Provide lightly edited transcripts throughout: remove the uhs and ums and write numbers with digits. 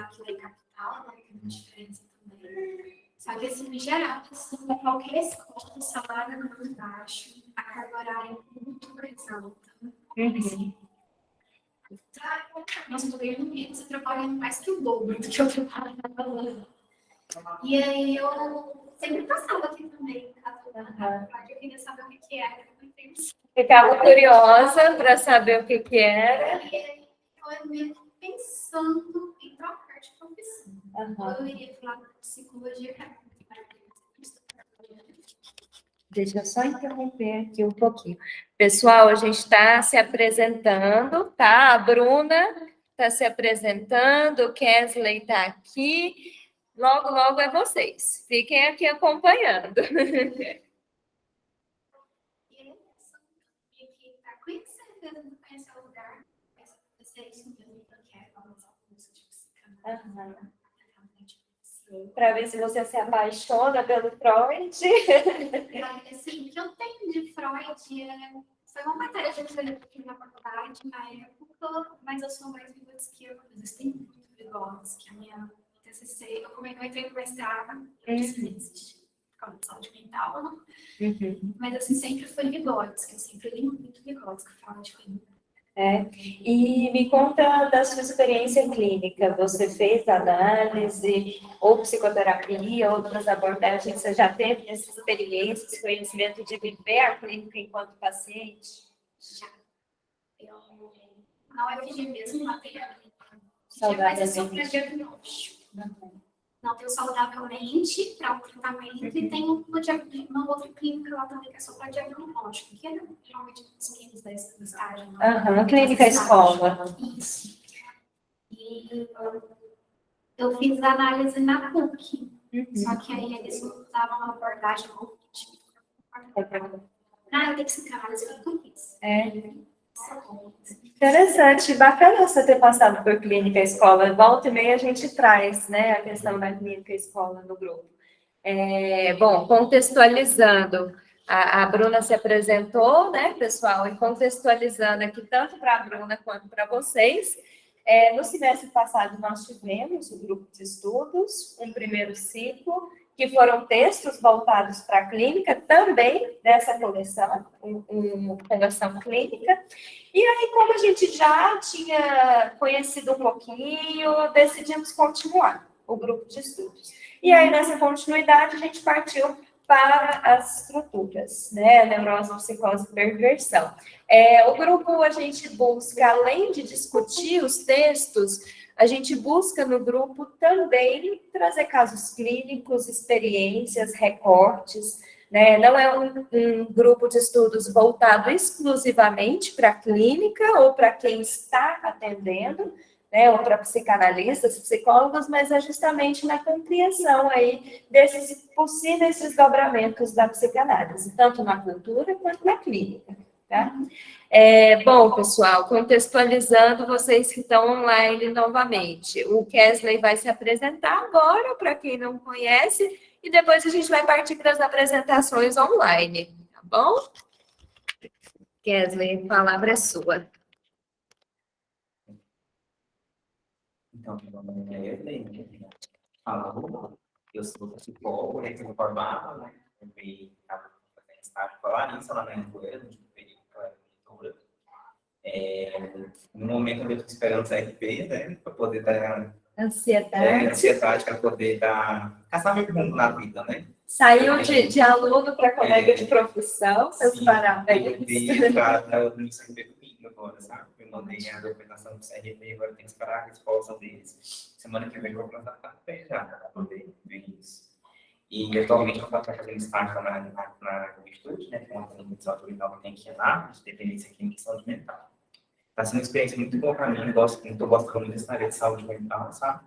sabe que lá em capital, né, tem uma diferença também. Só que, assim, em geral, assim, para qualquer escola, o salário é muito baixo, a carga horária é muito mais alta. Assim, nossa, eu ganhando menos, eu trabalhando mais que o dobro do que eu trabalhava lá. E aí eu sempre passava aqui também, eu queria saber o que era. Ficava curiosa para saber o que era. E aí eu meio que pensando em trocar de profissão. Eu iria falar psicologia, Deixa eu só interromper aqui um pouquinho. Pessoal, a gente está se apresentando, tá? A Bruna está se apresentando, o Kesley está aqui. Logo, logo é vocês. Fiquem aqui acompanhando. Para ver se você se apaixona pelo Freud. Assim, o que eu tenho de Freud foi uma matéria que eu fiz na faculdade na época, mas eu sou mais Vygotsky, mas tem muito Vygotsky. A minha TCC, eu entrei no mestrado, eu disse por causa de saúde mental, mas assim, sempre foi Vygotsky, eu sempre li muito Vygotsky, Freud foi muito. E me conta da sua experiência clínica. Você fez análise, ou psicoterapia, outras abordagens? Você já teve essa experiência, esse conhecimento de viver a clínica enquanto paciente? Já. Eu, na UFG mesmo, matéria, mas é só para diagnóstico. Não, tem o saudavelmente para o tratamento e tem uma outra clínica lá também que é só para diagnóstico, que é realmente os meninos da estágio. Clínica escola. Isso. E eu fiz análise na PUC, só que aí eles usavam uma abordagem cognitiva. Eu tenho psicanálise que eu fiz. Interessante, bacana você ter passado por clínica escola. Volta e meia a gente traz, né, a questão da clínica escola no grupo. Bom, contextualizando, a Bruna se apresentou, né, pessoal, e contextualizando aqui tanto para a Bruna quanto para vocês. No semestre passado nós tivemos o grupo de estudos, um primeiro ciclo, que foram textos voltados para a clínica, também dessa coleção, uma coleção clínica. E aí, como a gente já tinha conhecido um pouquinho, decidimos continuar o grupo de estudos. E aí, nessa continuidade, a gente partiu para as estruturas, né? Neurose, psicose e perversão. O grupo, a gente busca, além de discutir os textos, a gente busca no grupo também trazer casos clínicos, experiências, recortes, né? Não é um grupo de estudos voltado exclusivamente para a clínica ou para quem está atendendo, né? Ou para psicanalistas, psicólogos, mas é justamente na compreensão aí desses possíveis desdobramentos da psicanálise, tanto na cultura quanto na clínica, tá? Bom, pessoal, contextualizando vocês que estão online novamente, o Kesley vai se apresentar agora, para quem não conhece, e depois a gente vai partir para as apresentações online, tá bom? Kesley, a palavra é sua. Então, meu nome é Kesley, eu sou psicólogo, recém-formado, né? Eu estava fazendo estágio com a Larissa lá na Angola, no período que ela era monitora. No momento eu estou esperando os RPs, né? Para poder dar ansiedade para poder caçar meu rumo na vida, né? Saiu de aluno para colega de profissão, seus parabéns. Eu para o CRP domingo agora, sabe? Eu mandei a documentação do CRP, agora tem que esperar a resposta deles. Semana que vem eu vou plantar café já, para poder ver isso. E atualmente eu estou fazendo estágio na Juventude, né? Com uma condição autorizada que tem aqui na de dependência química e saúde mental. Está sendo uma experiência muito boa para mim, estou gostando muito dessa área de saúde mental, sabe?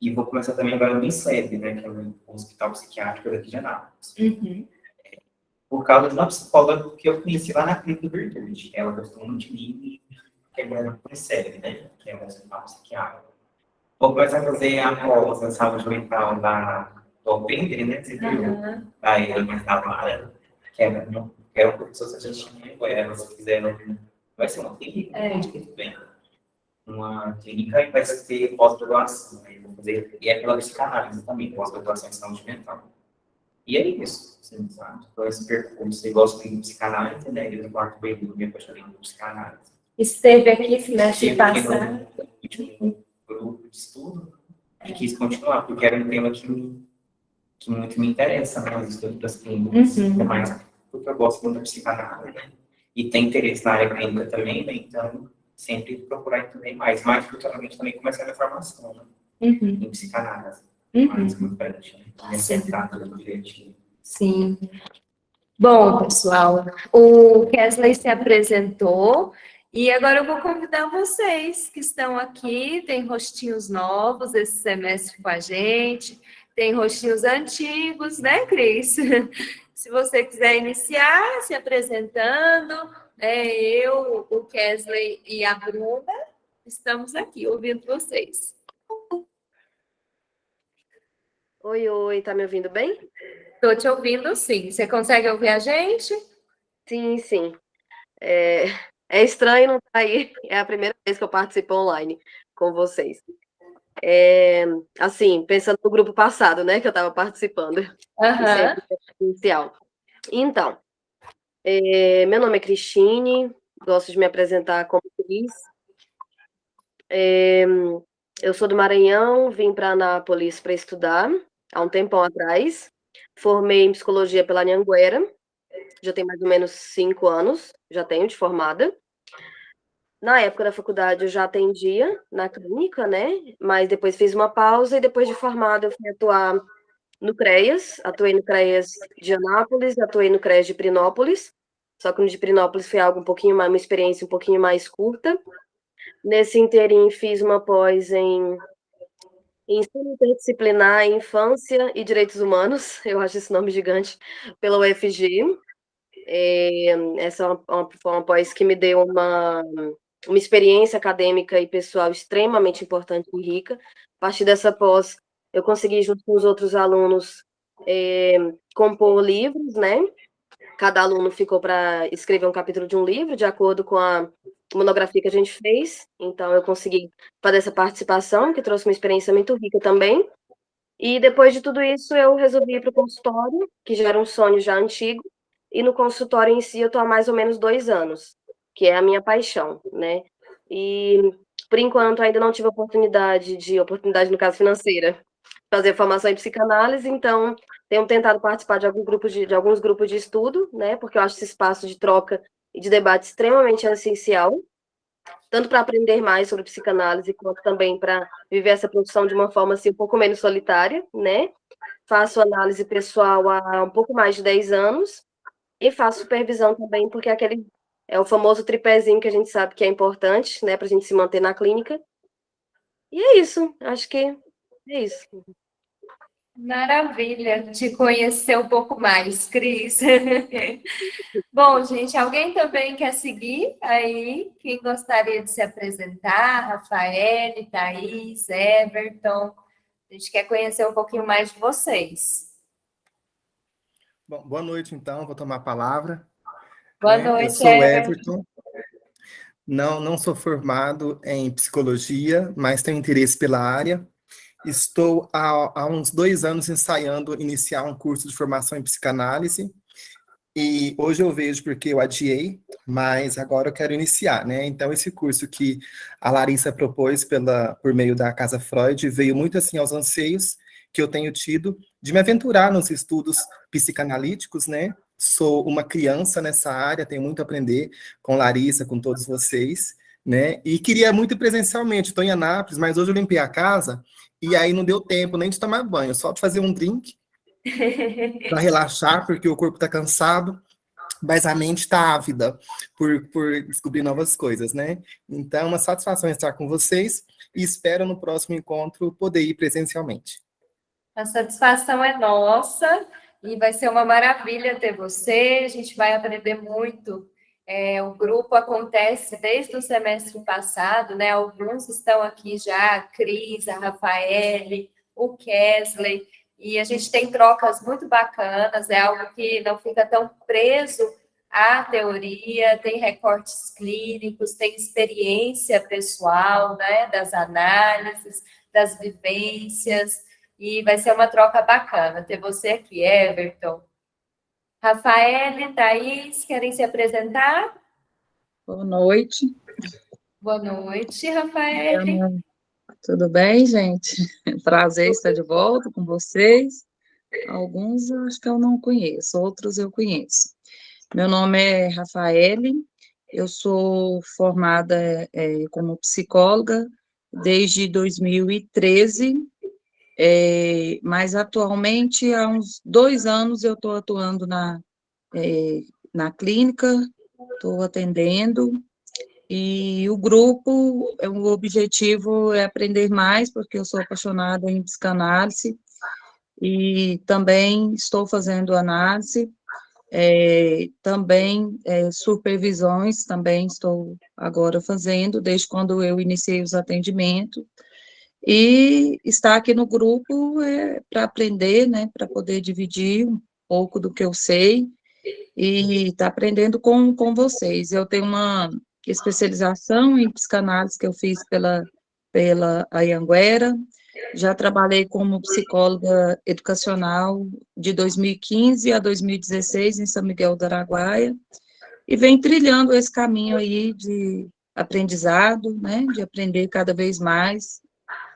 E vou começar também agora no INSEP, né, que é o Hospital Psiquiátrico daqui de Anápolis. Por causa de uma psicóloga que eu conheci lá na clínica do Virtude. Ela gostou muito de mim e agora no INSEP, né, que é o Hospital Psiquiátrico. Vou começar a fazer a pós da saúde mental do Alpendre, né, você viu? Da Helena Tamara, que é um professor que a gente tinha, se quiser, vai ser uma clínica, muito bem. uma clínica e vai ter pós-graduação. Aí eu vou fazer, e é pela psicanálise também, pós-graduação em saúde mental. E é isso, assim, sabe? Então, esse percurso, eu gosto de psicanálise, né? E no quarto período, me apaixonei por psicanálise. Esteve aqui semestre Estive aqui passado. no último grupo de estudo e quis continuar, porque era um tema que muito me interessa, né? Os estudos das clínicas, Uhum. mas porque eu gosto muito da psicanálise, né? E tem interesse na área clínica também, né? Então, sempre procurar entender mais. Mais futuramente também começar a minha formação, né? Uhum. Em psicanálise. Uhum. Mais uma frente, né? Me acertar tudo direitinho. Sim. Bom, pessoal, o Kesley se apresentou e agora eu vou convidar vocês que estão aqui, tem rostinhos novos esse semestre com a gente, tem rostinhos antigos, né, Cris? Se você quiser iniciar se apresentando, eu, o Kesley e a Bruna estamos aqui ouvindo vocês. Oi, oi, tá me ouvindo bem? Estou te ouvindo, sim. Você consegue ouvir a gente? Sim, sim. É estranho não estar aí. É a primeira vez que eu participo online com vocês. Assim, pensando no grupo passado, né, que eu estava participando, que Aham. sempre é inicial. Então, meu nome é Cristine, gosto de me apresentar como Cris. Eu sou do Maranhão, vim para Anápolis para estudar há um tempão atrás. Formei em psicologia pela Anhanguera, já tem mais ou menos 5 anos, já tenho de formada. Na época da faculdade eu já atendia na clínica, né? Mas depois fiz uma pausa e depois de formada eu fui atuar no CREAS, atuei no CREAS de Anápolis, atuei no CREAS de Prinópolis, só que no de Prinópolis foi algo um pouquinho mais, uma experiência um pouquinho mais curta. Nesse inteirinho fiz uma pós em ensino interdisciplinar em infância e direitos humanos, eu acho esse nome gigante, pela UFG. Essa foi uma pós que me deu uma experiência acadêmica e pessoal extremamente importante e rica. A partir dessa pós, eu consegui, junto com os outros alunos, compor livros, né? Cada aluno ficou para escrever um capítulo de um livro, de acordo com a monografia que a gente fez. Então, eu consegui fazer essa participação, que trouxe uma experiência muito rica também. E depois de tudo isso, eu resolvi ir para o consultório, que já era um sonho já antigo, e no consultório em si eu estou há mais ou menos 2 anos, que é a minha paixão, né? E, por enquanto, ainda não tive oportunidade no caso financeira, fazer formação em psicanálise, então tenho tentado participar de alguns grupos de estudo, né? Porque eu acho esse espaço de troca e de debate extremamente essencial, tanto para aprender mais sobre psicanálise, quanto também para viver essa profissão de uma forma assim, um pouco menos solitária, né? Faço análise pessoal há um pouco mais de 10 anos e faço supervisão também, porque é o famoso tripézinho que a gente sabe que é importante, né, para a gente se manter na clínica. E é isso, acho que é isso. Maravilha, te conhecer um pouco mais, Cris. Bom, gente, alguém também quer seguir aí? Quem gostaria de se apresentar? Rafael, Thaís, Everton. A gente quer conhecer um pouquinho mais de vocês. Bom, boa noite, então, vou tomar a palavra. Boa Eu noite, sou Everton. Everton, não sou formado em psicologia, mas tenho interesse pela área. Estou há uns 2 anos ensaiando iniciar um curso de formação em psicanálise, e hoje eu vejo porque eu adiei, mas agora eu quero iniciar, né? Então, esse curso que a Larissa propôs por meio da Casa Freud veio muito assim aos anseios que eu tenho tido de me aventurar nos estudos psicanalíticos, né? Sou uma criança nessa área, tenho muito a aprender com Larissa, com todos vocês, né? E queria muito ir presencialmente, estou em Anápolis, mas hoje eu limpei a casa e aí não deu tempo nem de tomar banho, só de fazer um drink para relaxar, porque o corpo está cansado, mas a mente está ávida por descobrir novas coisas, né? Então, é uma satisfação estar com vocês e espero no próximo encontro poder ir presencialmente. A satisfação é nossa e vai ser uma maravilha ter você. A gente vai aprender muito. O grupo acontece desde o semestre passado, né? Alguns estão aqui já, a Cris, a Rafaele, o Kesley, e a gente tem trocas muito bacanas, é algo que não fica tão preso a teoria, tem recortes clínicos, tem experiência pessoal, né, das análises, das vivências, e vai ser uma troca bacana ter você aqui, Everton. Rafael, Thaís, querem se apresentar? Boa noite. Boa noite, Rafael. Tudo bem, gente? Prazer estar de volta com vocês. Alguns eu acho que eu não conheço, outros eu conheço. Meu nome é Rafaele, eu sou formada como psicóloga desde 2013, mas atualmente, há uns 2 anos, eu estou atuando na clínica, estou atendendo, e o grupo, o objetivo é aprender mais, porque eu sou apaixonada em psicanálise, e também estou fazendo análise, também supervisões, também estou agora fazendo, desde quando eu iniciei os atendimentos, e estar aqui no grupo para aprender, né, para poder dividir um pouco do que eu sei, e estar aprendendo com vocês. Eu tenho uma especialização em psicanálise que eu fiz pela Anhanguera, já trabalhei como psicóloga educacional de 2015 a 2016 em São Miguel do Araguaia, e venho trilhando esse caminho aí de aprendizado, né, de aprender cada vez mais,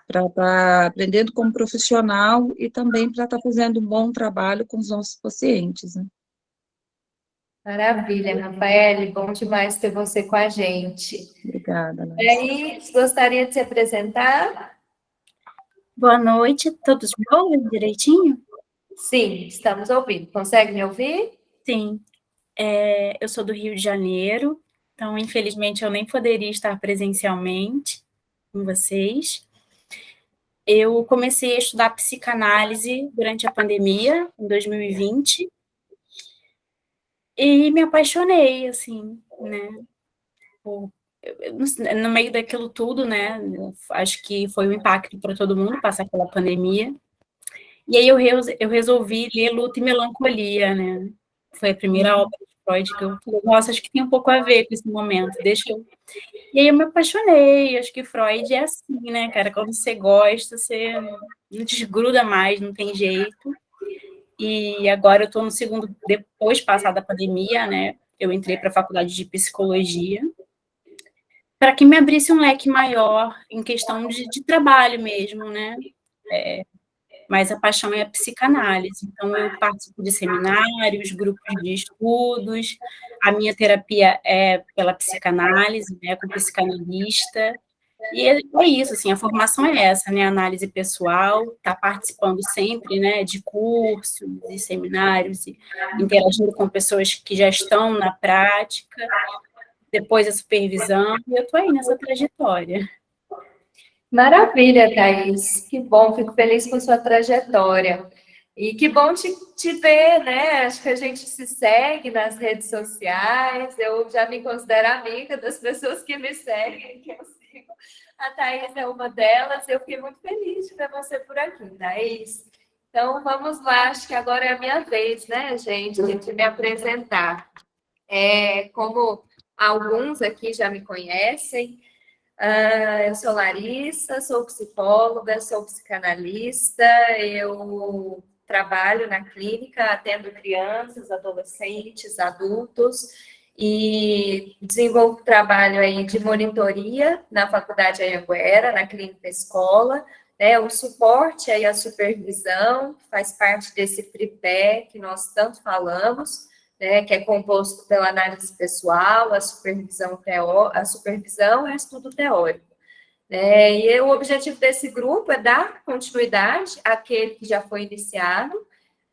para estar aprendendo como profissional e também para estar fazendo um bom trabalho com os nossos pacientes, né. Maravilha, Rafael, bom demais ter você com a gente. Obrigada, Nancy. Thaís, gostaria de se apresentar? Boa noite, todos me ouvem direitinho? Sim, estamos ouvindo. Consegue me ouvir? Sim. Eu sou do Rio de Janeiro, então, infelizmente, eu nem poderia estar presencialmente com vocês. Eu comecei a estudar psicanálise durante a pandemia, em 2020, e me apaixonei, assim, né? No meio daquilo tudo, né? Acho que foi um impacto para todo mundo passar pela pandemia. E aí eu resolvi ler Luto e Melancolia, né? Foi a primeira obra de Freud que eu falei, nossa, acho que tem um pouco a ver com esse momento, deixa eu... E aí eu me apaixonei, acho que Freud é assim, né, cara? Quando você gosta, você não desgruda mais, não tem jeito. E agora eu estou no segundo, depois passada a pandemia, né? Eu entrei para a faculdade de psicologia, para que me abrisse um leque maior em questão de trabalho mesmo, né? Mas a paixão é a psicanálise. Então, eu participo de seminários, grupos de estudos, a minha terapia é pela psicanálise, né, com psicanalista, e é isso, assim, a formação é essa, né, análise pessoal, tá participando sempre, né, de cursos e seminários, e interagindo com pessoas que já estão na prática, depois a supervisão, e eu estou aí nessa trajetória. Maravilha, Thaís. Que bom, fico feliz com sua trajetória. E que bom te ver, né? Acho que a gente se segue nas redes sociais. Eu já me considero amiga das pessoas que me seguem, que eu sigo. A Thaís é uma delas. Eu fiquei muito feliz de ver você por aqui, Thaís. Então, vamos lá. Acho que agora é a minha vez, né, gente, de me apresentar. Como alguns aqui já me conhecem, eu sou Larissa, sou psicóloga, sou psicanalista, eu trabalho na clínica, atendo crianças, adolescentes, adultos, e desenvolvo trabalho aí de monitoria na Faculdade Anhanguera, na clínica escola, né, o suporte aí, a supervisão, faz parte desse tripé que nós tanto falamos, né, que é composto pela análise pessoal, a supervisão e o estudo teórico. E o objetivo desse grupo é dar continuidade àquele que já foi iniciado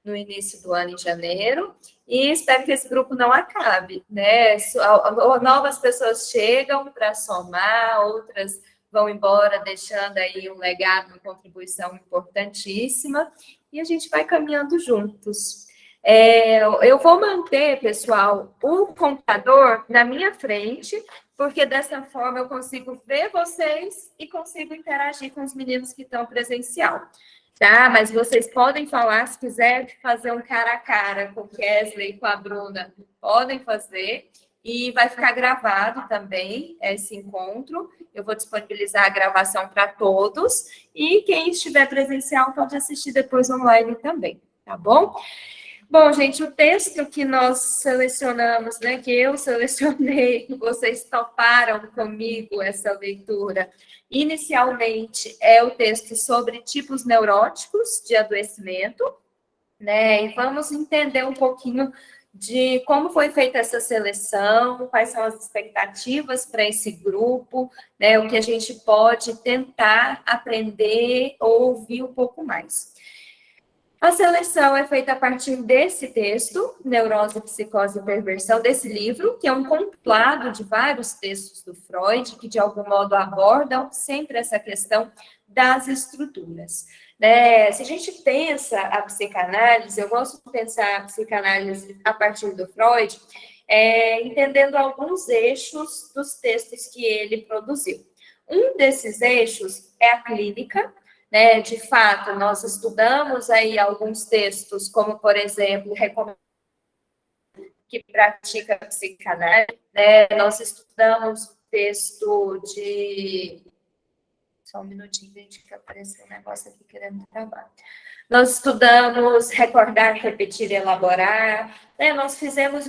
no início do ano, em janeiro, e espero que esse grupo não acabe, né? Novas pessoas chegam para somar, outras vão embora, deixando aí um legado, uma contribuição importantíssima, e a gente vai caminhando juntos. Eu vou manter, pessoal, o computador na minha frente, porque dessa forma eu consigo ver vocês e consigo interagir com os meninos que estão presencial. tá? Mas vocês podem falar, se quiser fazer um cara a cara com o Kesley e com a Bruna, podem fazer. E vai ficar gravado também esse encontro. Eu vou disponibilizar a gravação para todos. E quem estiver presencial pode assistir depois online também, tá bom? Bom, gente, o texto que nós selecionamos, né, que eu selecionei, que vocês toparam comigo essa leitura, inicialmente é o texto sobre tipos neuróticos de adoecimento, né, e vamos entender um pouquinho de como foi feita essa seleção, quais são as expectativas para esse grupo, né, o que a gente pode tentar aprender ou ouvir um pouco mais. A seleção é feita a partir desse texto, Neurose, Psicose e Perversão, desse livro, que é um compilado de vários textos do Freud, que de algum modo abordam sempre essa questão das estruturas. Né? Se a gente pensa a psicanálise, eu gosto de pensar a psicanálise a partir do Freud, entendendo alguns eixos dos textos que ele produziu. Um desses eixos é a clínica, né? De fato, nós estudamos aí alguns textos, como, por exemplo, que pratica psicanálise, né? Nós estudamos o texto de... Só um minutinho, gente, que apareceu um negócio aqui querendo trabalhar. Nós estudamos recordar, repetir e elaborar, né? Nós fizemos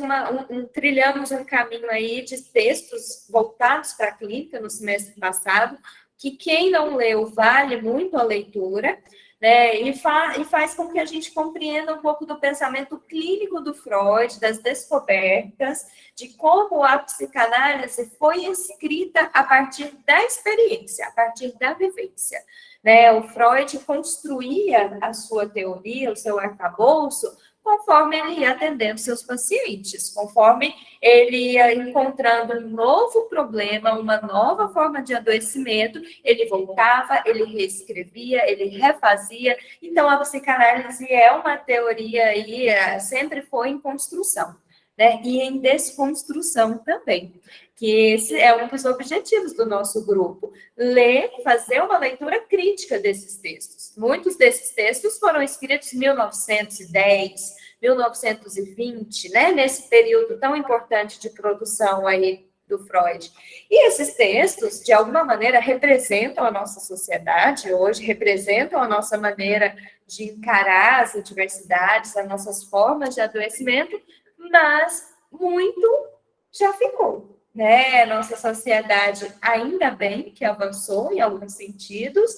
trilhamos um caminho aí de textos voltados para a clínica no semestre passado, que quem não leu vale muito a leitura, né? E faz com que a gente compreenda um pouco do pensamento clínico do Freud, das descobertas, de como a psicanálise foi escrita a partir da experiência, a partir da vivência. Né? O Freud construía a sua teoria, o seu arcabouço, conforme ele ia atendendo seus pacientes, conforme ele ia encontrando um novo problema, uma nova forma de adoecimento, ele voltava, ele reescrevia, ele refazia. Então, a psicanálise é uma teoria aí, sempre foi em construção, né? E em desconstrução também, que esse é um dos objetivos do nosso grupo, ler, fazer uma leitura crítica desses textos. Muitos desses textos foram escritos em 1910, 1920, né, nesse período tão importante de produção aí do Freud. E esses textos, de alguma maneira, representam a nossa sociedade hoje, representam a nossa maneira de encarar as diversidades, as nossas formas de adoecimento, mas muito já ficou, né? Nossa sociedade, ainda bem que avançou em alguns sentidos,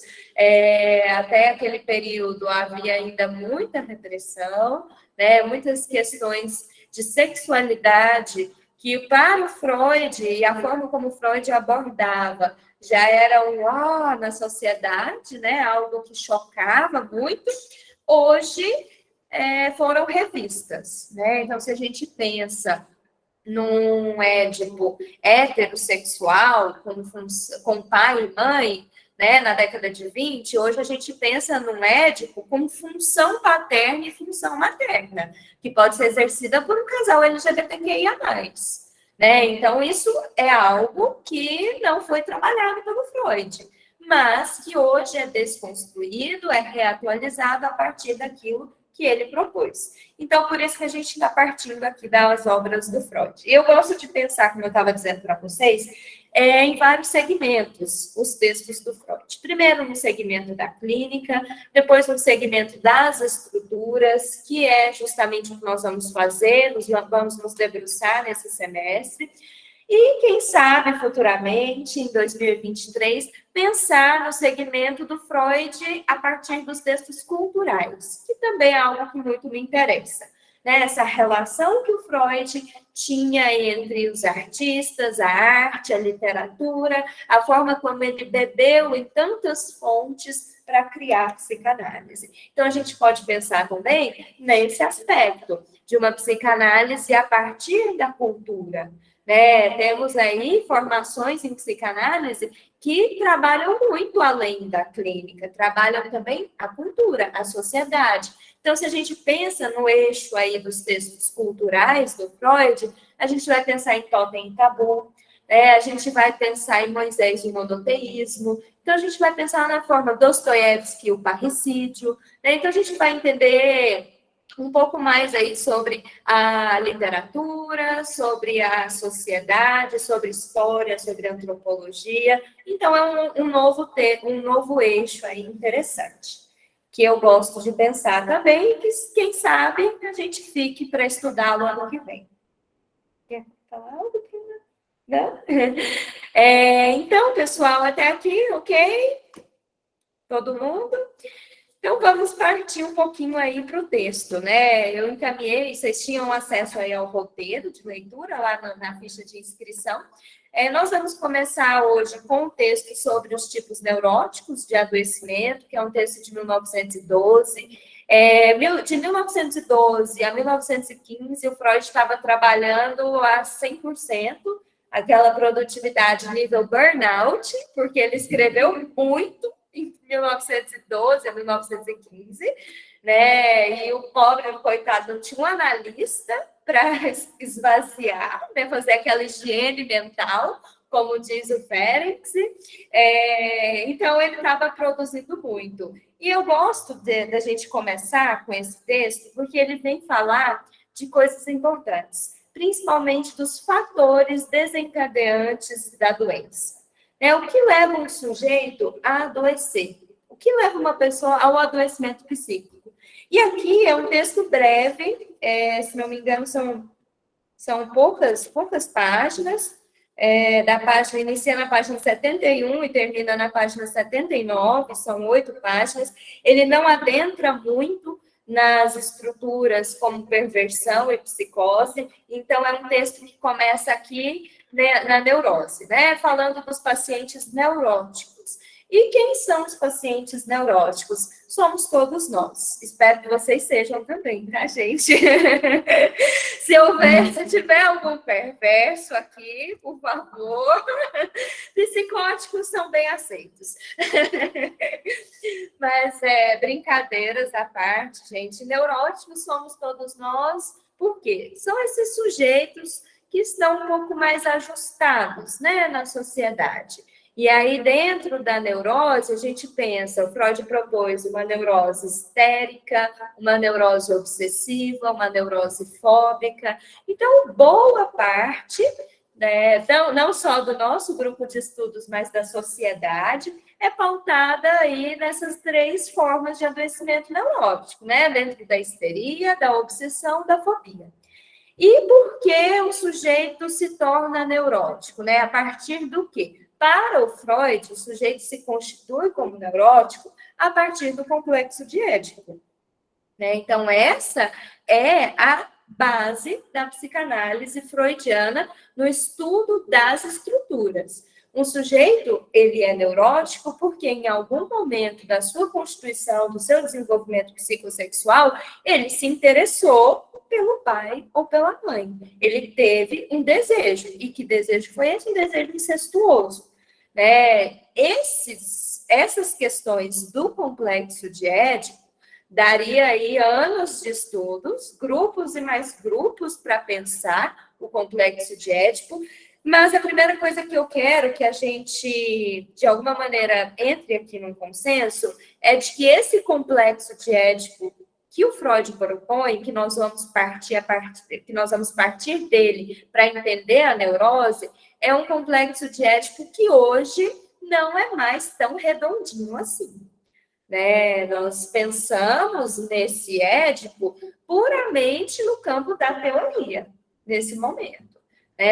até aquele período havia ainda muita repressão, né? Muitas questões de sexualidade que para o Freud, e a forma como o Freud abordava, já era um na sociedade, né? Algo que chocava muito. Hoje, foram revistas, né? Então, se a gente pensa num Édipo heterossexual, com pai e mãe, né, na década de 20, hoje a gente pensa num Édipo com função paterna e função materna, que pode ser exercida por um casal LGBTQIA+. Né? Então, isso é algo que não foi trabalhado pelo Freud, mas que hoje é desconstruído, é reatualizado a partir daquilo que ele propôs. Então, por isso que a gente está partindo aqui das obras do Freud. Eu gosto de pensar, como eu estava dizendo para vocês, em vários segmentos, os textos do Freud. Primeiro no segmento da clínica, depois no segmento das estruturas, que é justamente o que nós vamos fazer, vamos nos debruçar nesse semestre. E, quem sabe, futuramente, em 2023, pensar no segmento do Freud a partir dos textos culturais, que também é algo que muito me interessa. Né? Essa relação que o Freud tinha entre os artistas, a arte, a literatura, a forma como ele bebeu em tantas fontes para criar psicanálise. Então, a gente pode pensar também nesse aspecto de uma psicanálise a partir da cultura. Né? Temos aí formações em psicanálise que trabalham muito além da clínica, trabalham também a cultura, a sociedade. Então, se a gente pensa no eixo aí dos textos culturais do Freud, a gente vai pensar em Totem e Tabu, A gente vai pensar em Moisés e o monoteísmo, então a gente vai pensar na forma Dostoiévski e o parricídio, né? Então a gente vai entender um pouco mais aí sobre a literatura, sobre a sociedade, sobre história, sobre antropologia. Então é um novo eixo aí interessante, que eu gosto de pensar também, e que, quem sabe, a gente fique para estudá-lo ano que vem. Quer falar algo? Não? Então, pessoal, até aqui, ok? Todo mundo? Então, vamos partir um pouquinho aí para o texto, né? Eu encaminhei, vocês tinham acesso aí ao roteiro de leitura lá na ficha de inscrição. Nós vamos começar hoje com um texto sobre os tipos neuróticos de adoecimento, que é um texto de 1912. De 1912 a 1915, o Freud estava trabalhando a 100%, aquela produtividade nível burnout, porque ele escreveu muito em 1912 a 1915, né? E o pobre, o coitado, não tinha um analista para esvaziar, né? Fazer aquela higiene mental, como diz o Ferenczi. Então, ele estava produzindo muito. E eu gosto da gente começar com esse texto, porque ele vem falar de coisas importantes, principalmente dos fatores desencadeantes da doença. O que leva um sujeito a adoecer? O que leva uma pessoa ao adoecimento psíquico? E aqui é um texto breve, se não me engano, são poucas páginas. Inicia na página 71 e termina na página 79, são 8 páginas. Ele não adentra muito nas estruturas como perversão e psicose, então é um texto que começa aqui, né, na neurose, né, falando dos pacientes neuróticos. E quem são os pacientes neuróticos? Somos todos nós. Espero que vocês sejam também, tá, gente? Se tiver algum perverso aqui, por favor, psicóticos são bem aceitos. Mas brincadeiras à parte, gente. Neuróticos somos todos nós. Por quê? São esses sujeitos que estão um pouco mais ajustados, né, na sociedade. E aí, dentro da neurose, a gente pensa, o Freud propôs uma neurose histérica, uma neurose obsessiva, uma neurose fóbica. Então, boa parte, né, não só do nosso grupo de estudos, mas da sociedade, é pautada aí nessas 3 formas de adoecimento neurótico, né? Dentro da histeria, da obsessão, da fobia. E por que o sujeito se torna neurótico, né? A partir do quê? Para o Freud, o sujeito se constitui como neurótico a partir do complexo de Édipo, né? Então, essa é a base da psicanálise freudiana no estudo das estruturas. Um sujeito, ele é neurótico porque em algum momento da sua constituição, do seu desenvolvimento psicossexual, ele se interessou pelo pai ou pela mãe. Ele teve um desejo. E que desejo foi esse? Um desejo incestuoso, né? Essas questões do complexo de Édipo daria aí anos de estudos, grupos e mais grupos para pensar o complexo de Édipo. Mas a primeira coisa que eu quero que a gente, de alguma maneira, entre aqui num consenso, é de que esse complexo de Édipo que o Freud propõe, que nós vamos partir dele para entender a neurose, é um complexo de Édipo que hoje não é mais tão redondinho assim, né? Nós pensamos nesse Édipo puramente no campo da teoria, nesse momento.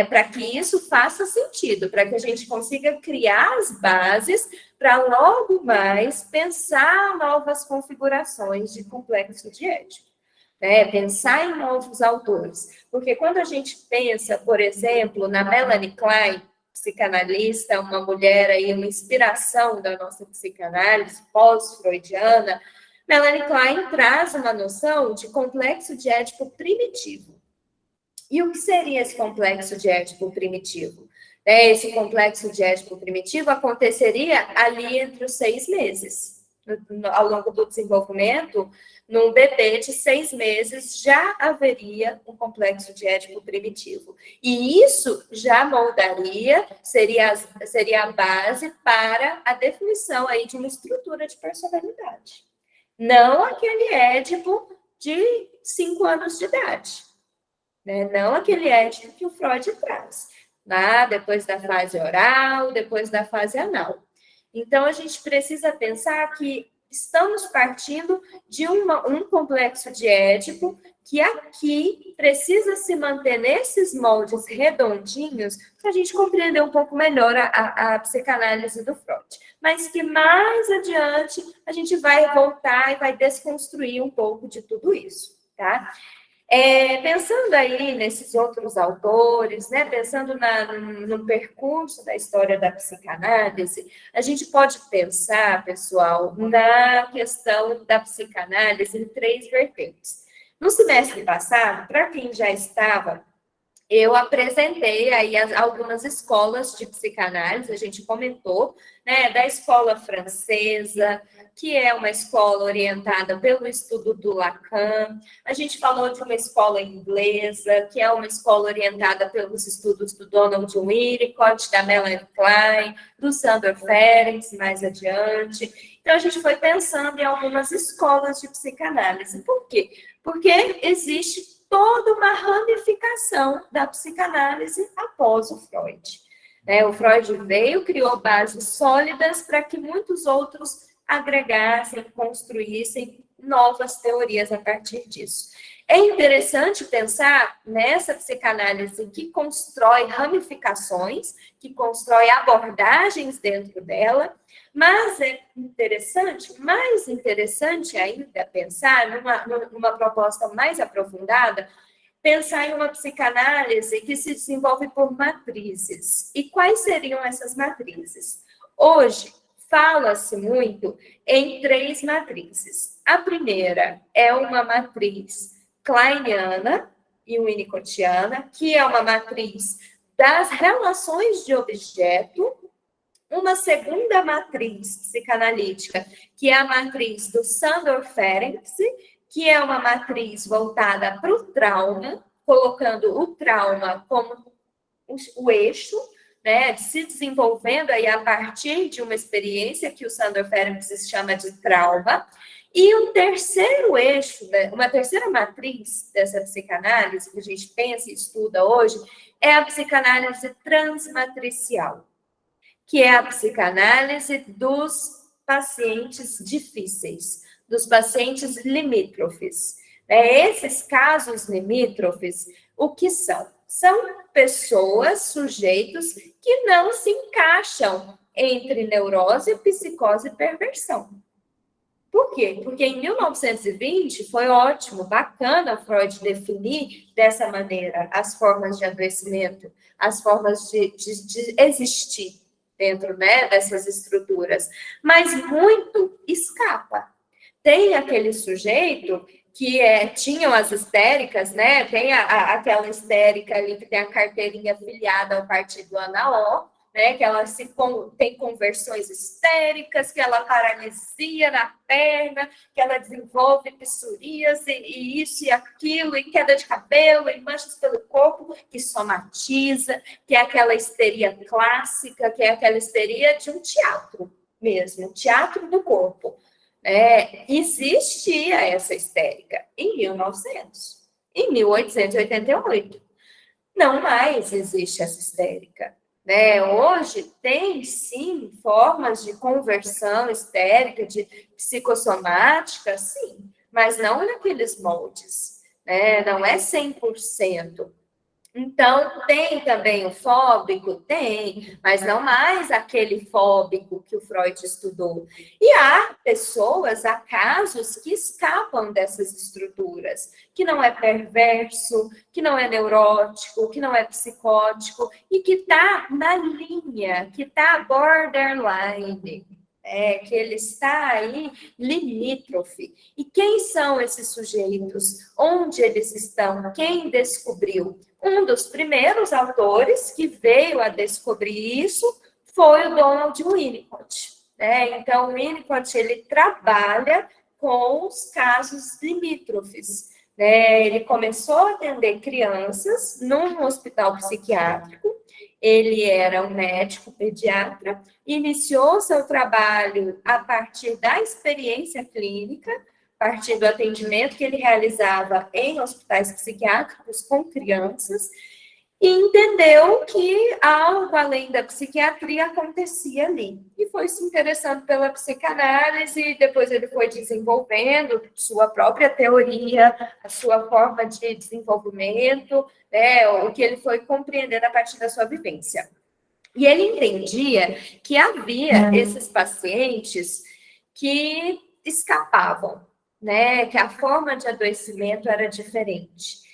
Para que isso faça sentido, para que a gente consiga criar as bases para logo mais pensar novas configurações de complexo de Édipo, pensar em novos autores. Porque quando a gente pensa, por exemplo, na Melanie Klein, psicanalista, uma mulher aí, uma inspiração da nossa psicanálise pós-freudiana, Melanie Klein traz uma noção de complexo de Édipo primitivo. E o que seria esse complexo de Édipo primitivo? Esse complexo de Édipo primitivo aconteceria ali entre os 6 meses. ao longo do desenvolvimento, num bebê de 6 meses já haveria um complexo de Édipo primitivo. E isso já moldaria, seria a base para a definição aí de uma estrutura de personalidade. Não aquele Édipo de 5 anos de idade, né? Não aquele Édipo que o Freud traz, lá depois da fase oral, depois da fase anal. Então, a gente precisa pensar que estamos partindo de um complexo de Édipo que aqui precisa se manter nesses moldes redondinhos para a gente compreender um pouco melhor a psicanálise do Freud. Mas que mais adiante a gente vai voltar e vai desconstruir um pouco de tudo isso, tá? Pensando aí nesses outros autores, né, pensando no percurso da história da psicanálise, a gente pode pensar, pessoal, na questão da psicanálise em 3 vertentes. No semestre passado, para quem já estava, eu apresentei aí algumas escolas de psicanálise, a gente comentou, né, da escola francesa, que é uma escola orientada pelo estudo do Lacan. A gente falou de uma escola inglesa, que é uma escola orientada pelos estudos do Donald Winnicott, da Melanie Klein, do Sandor Ferencz, mais adiante. Então, a gente foi pensando em algumas escolas de psicanálise. Por quê? Porque existe toda uma ramificação da psicanálise após o Freud. O Freud veio, criou bases sólidas para que muitos outros agregassem, construíssem novas teorias a partir disso. É interessante pensar nessa psicanálise que constrói ramificações, que constrói abordagens dentro dela, mas é interessante, mais interessante ainda pensar numa proposta mais aprofundada, pensar em uma psicanálise que se desenvolve por matrizes. E quais seriam essas matrizes? Hoje, fala-se muito em 3 matrizes. A primeira é uma matriz kleiniana e winnicottiana, que é uma matriz das relações de objeto. Uma segunda matriz psicanalítica, que é a matriz do Sandor Ferencz, que é uma matriz voltada para o trauma, colocando o trauma como o eixo, né, se desenvolvendo aí a partir de uma experiência que o Sandor Ferencz chama de trauma. E um terceiro eixo, né, uma terceira matriz dessa psicanálise que a gente pensa e estuda hoje, é a psicanálise transmatricial, que é a psicanálise dos pacientes difíceis, dos pacientes limítrofes. Esses casos limítrofes, o que são? São pessoas, sujeitos, que não se encaixam entre neurose, psicose e perversão. Por quê? Porque em 1920 foi ótimo, bacana Freud definir dessa maneira as formas de adoecimento, as formas de existir dentro, né, dessas estruturas, mas muito escapa. Tem aquele sujeito que tinham as histéricas, né, tem aquela histérica ali que tem a carteirinha filiada ao partido ANAO, né, que ela tem conversões histéricas, que ela paralisia na perna, que ela desenvolve psoríase e isso e aquilo, e queda de cabelo, e manchas pelo corpo, que somatiza, que é aquela histeria clássica, que é aquela histeria de um teatro mesmo, teatro do corpo. Existia essa histérica em 1900, em 1888. Não mais existe essa histérica. Hoje tem, sim, formas de conversão histérica, de psicossomática, sim, mas não naqueles moldes, não é 100%. Então, tem também o fóbico? Tem, mas não mais aquele fóbico que o Freud estudou. E há pessoas, há casos que escapam dessas estruturas, que não é perverso, que não é neurótico, que não é psicótico, e que está na linha, que está borderline, que ele está aí limítrofe. E quem são esses sujeitos? Onde eles estão? Quem descobriu? Um dos primeiros autores que veio a descobrir isso foi o Donald Winnicott. né? Então, o Winnicott, ele trabalha com os casos limítrofes, né? Ele começou a atender crianças num hospital psiquiátrico, ele era um médico pediatra, iniciou seu trabalho a partir da experiência clínica, a partir do atendimento que ele realizava em hospitais psiquiátricos com crianças, e entendeu que algo além da psiquiatria acontecia ali. E foi se interessando pela psicanálise, e depois ele foi desenvolvendo sua própria teoria, a sua forma de desenvolvimento, né, o que ele foi compreendendo a partir da sua vivência. E ele entendia que havia esses pacientes que escapavam, né, que a forma de adoecimento era diferente.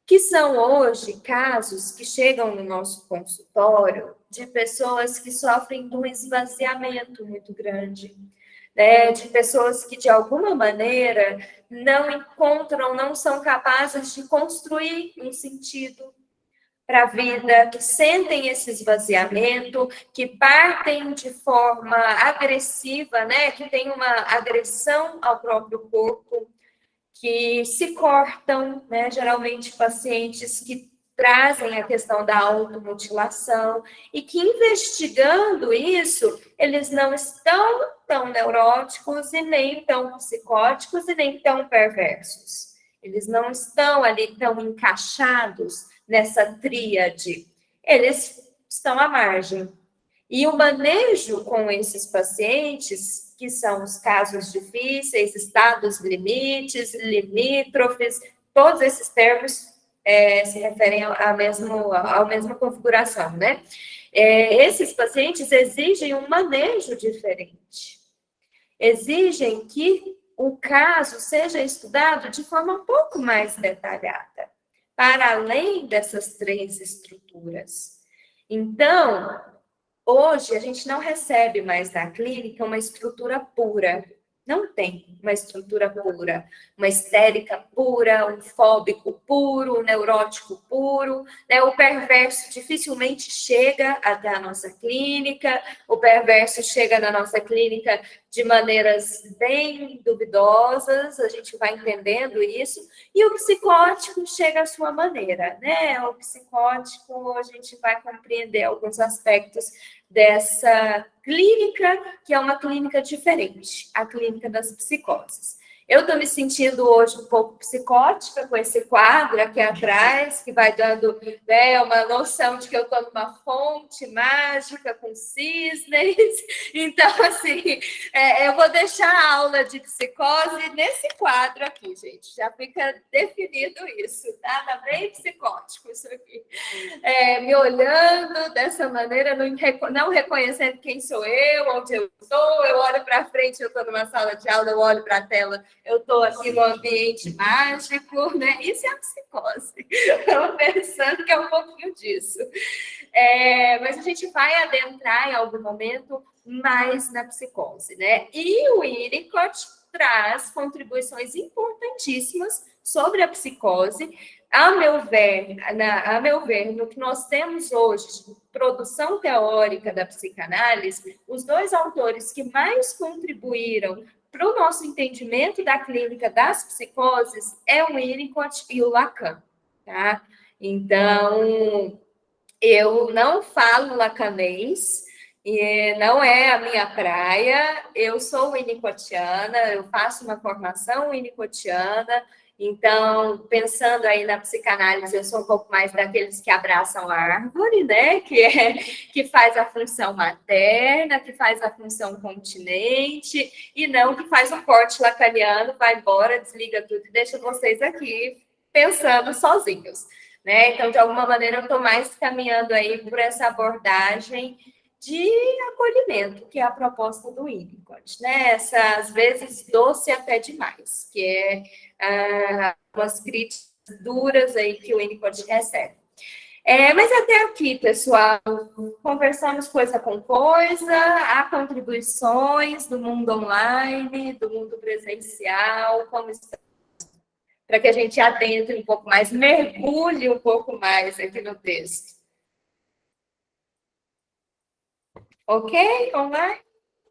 Que são hoje casos que chegam no nosso consultório de pessoas que sofrem de um esvaziamento muito grande, né? De pessoas que, de alguma maneira, não encontram, não são capazes de construir um sentido para a vida, que sentem esse esvaziamento, que partem de forma agressiva, né? Que tem uma agressão ao próprio corpo, que se cortam, né? Geralmente pacientes que trazem a questão da automutilação e que, investigando isso, eles não estão tão neuróticos e nem tão psicóticos e nem tão perversos. Eles não estão ali tão encaixados nessa tríade. Eles estão à margem. E o manejo com esses pacientes, que são os casos difíceis, estados limites, limítrofes, todos esses termos se referem à mesma configuração, né? Esses pacientes exigem um manejo diferente. Exigem que o caso seja estudado de forma um pouco mais detalhada, para além dessas três estruturas. Então, hoje, a gente não recebe mais na clínica uma estrutura pura. Não tem uma estrutura pura. Uma histérica pura, um fóbico puro, um neurótico puro, né? O perverso dificilmente chega até a nossa clínica. O perverso chega na nossa clínica de maneiras bem duvidosas, a gente vai entendendo isso. E o psicótico chega à sua maneira, né? O psicótico, a gente vai compreender alguns aspectos dessa clínica, que é uma clínica diferente, a clínica das psicoses. Eu estou me sentindo hoje um pouco psicótica com esse quadro aqui atrás, que vai dando, né, uma noção de que eu estou numa fonte mágica com cisnes. Então, assim, eu vou deixar a aula de psicose nesse quadro aqui, gente. Já fica definido isso, tá? Tá bem psicótico isso aqui. Me olhando dessa maneira, não reconhecendo quem sou eu, onde eu estou. Eu olho para frente, eu estou numa sala de aula, eu olho para a tela, eu estou aqui no ambiente mágico, né? Isso é a psicose. Estou pensando que é um pouquinho disso. Mas a gente vai adentrar em algum momento mais na psicose, né? E o Winnicott traz contribuições importantíssimas sobre a psicose. A meu ver, no que nós temos hoje de produção teórica da psicanálise, os dois autores que mais contribuíram para o nosso entendimento da clínica das psicoses é o Winnicott e o Lacan, tá? Então, eu não falo lacanês, e não é a minha praia, eu sou winnicottiana, eu faço uma formação winnicottiana, então, pensando aí na psicanálise, eu sou um pouco mais daqueles que abraçam a árvore, né? Que faz a função materna, que faz a função continente, e não que faz um corte lacaniano, vai embora, desliga tudo e deixa vocês aqui pensando sozinhos, né? Então, de alguma maneira, eu estou mais caminhando aí por essa abordagem de acolhimento, que é a proposta do Winnicott, né? Essa, às vezes, doce até demais, que é umas críticas duras aí que o Winnicott recebe. Mas até aqui, pessoal, conversamos coisa com coisa, há contribuições do mundo online, do mundo presencial, como está, para que a gente adentre um pouco mais, mergulhe um pouco mais aqui no texto. Ok? Online?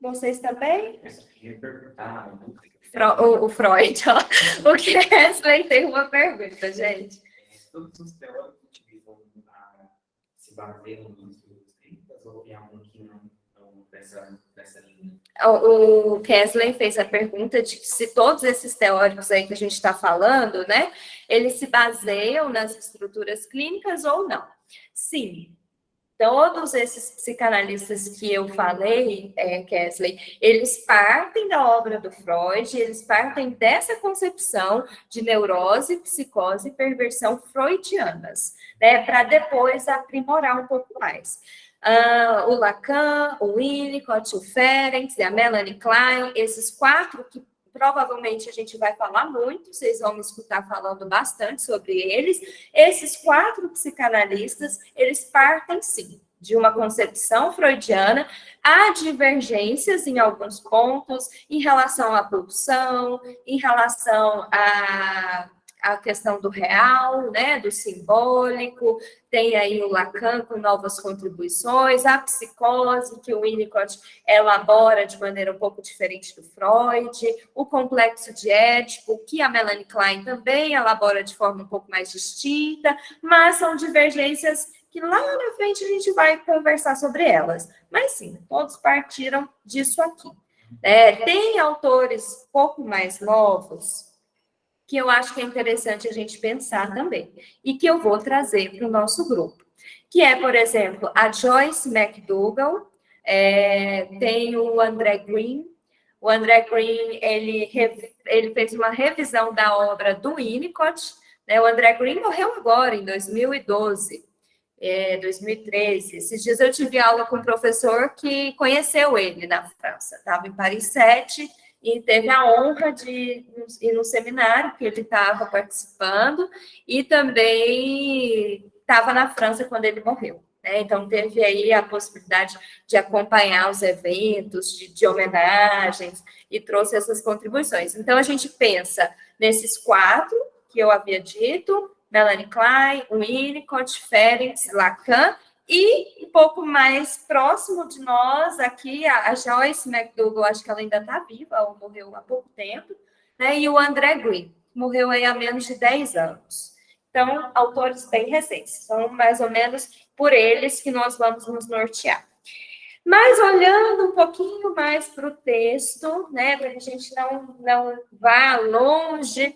Vocês também? Eu só queria perguntar. O Freud, ó. O Kesley tem uma pergunta, gente. Todos os teóricos utilizam se baseiam nos livros clínicos ou tem algum que não dessa linha? O Kesley fez a pergunta de se todos esses teóricos aí que a gente está falando, né, eles se baseiam nas estruturas clínicas ou não. Sim, todos esses psicanalistas que eu falei, Kesley, eles partem da obra do Freud, eles partem dessa concepção de neurose, psicose e perversão freudianas, né, para depois aprimorar um pouco mais. O Lacan, o Winnicott, o Ferencz e a Melanie Klein, esses 4 que provavelmente a gente vai falar muito, vocês vão me escutar falando bastante sobre eles. Esses 4 psicanalistas, eles partem, sim, de uma concepção freudiana. Há divergências em alguns pontos, em relação à pulsão, em relação a questão do real, né, do simbólico, tem aí o Lacan com novas contribuições, a psicose, que o Winnicott elabora de maneira um pouco diferente do Freud, o complexo de Édipo, que a Melanie Klein também elabora de forma um pouco mais distinta, mas são divergências que lá na frente a gente vai conversar sobre elas. Mas sim, todos partiram disso aqui. Tem autores um pouco mais novos, que eu acho que é interessante a gente pensar também, e que eu vou trazer para o nosso grupo, que é, por exemplo, a Joyce McDougall, tem o André Green. O André Green, ele fez uma revisão da obra do Winnicott, né? O André Green morreu agora, em 2012, 2013. Esses dias eu tive aula com um professor que conheceu ele na França, estava em Paris 7, e teve a honra de ir no seminário que ele estava participando, e também estava na França quando ele morreu, né? Então, teve aí a possibilidade de acompanhar os eventos, de homenagens, e trouxe essas contribuições. Então, a gente pensa nesses 4 que eu havia dito, Melanie Klein, Winnicott, Ferencz, Lacan, e um pouco mais próximo de nós, aqui, a Joyce McDougall, acho que ela ainda está viva, ou morreu há pouco tempo, né? E o André Green, morreu aí há menos de 10 anos. Então, autores bem recentes, são mais ou menos por eles que nós vamos nos nortear. Mas olhando um pouquinho mais para o texto, né, para que a gente não vá longe,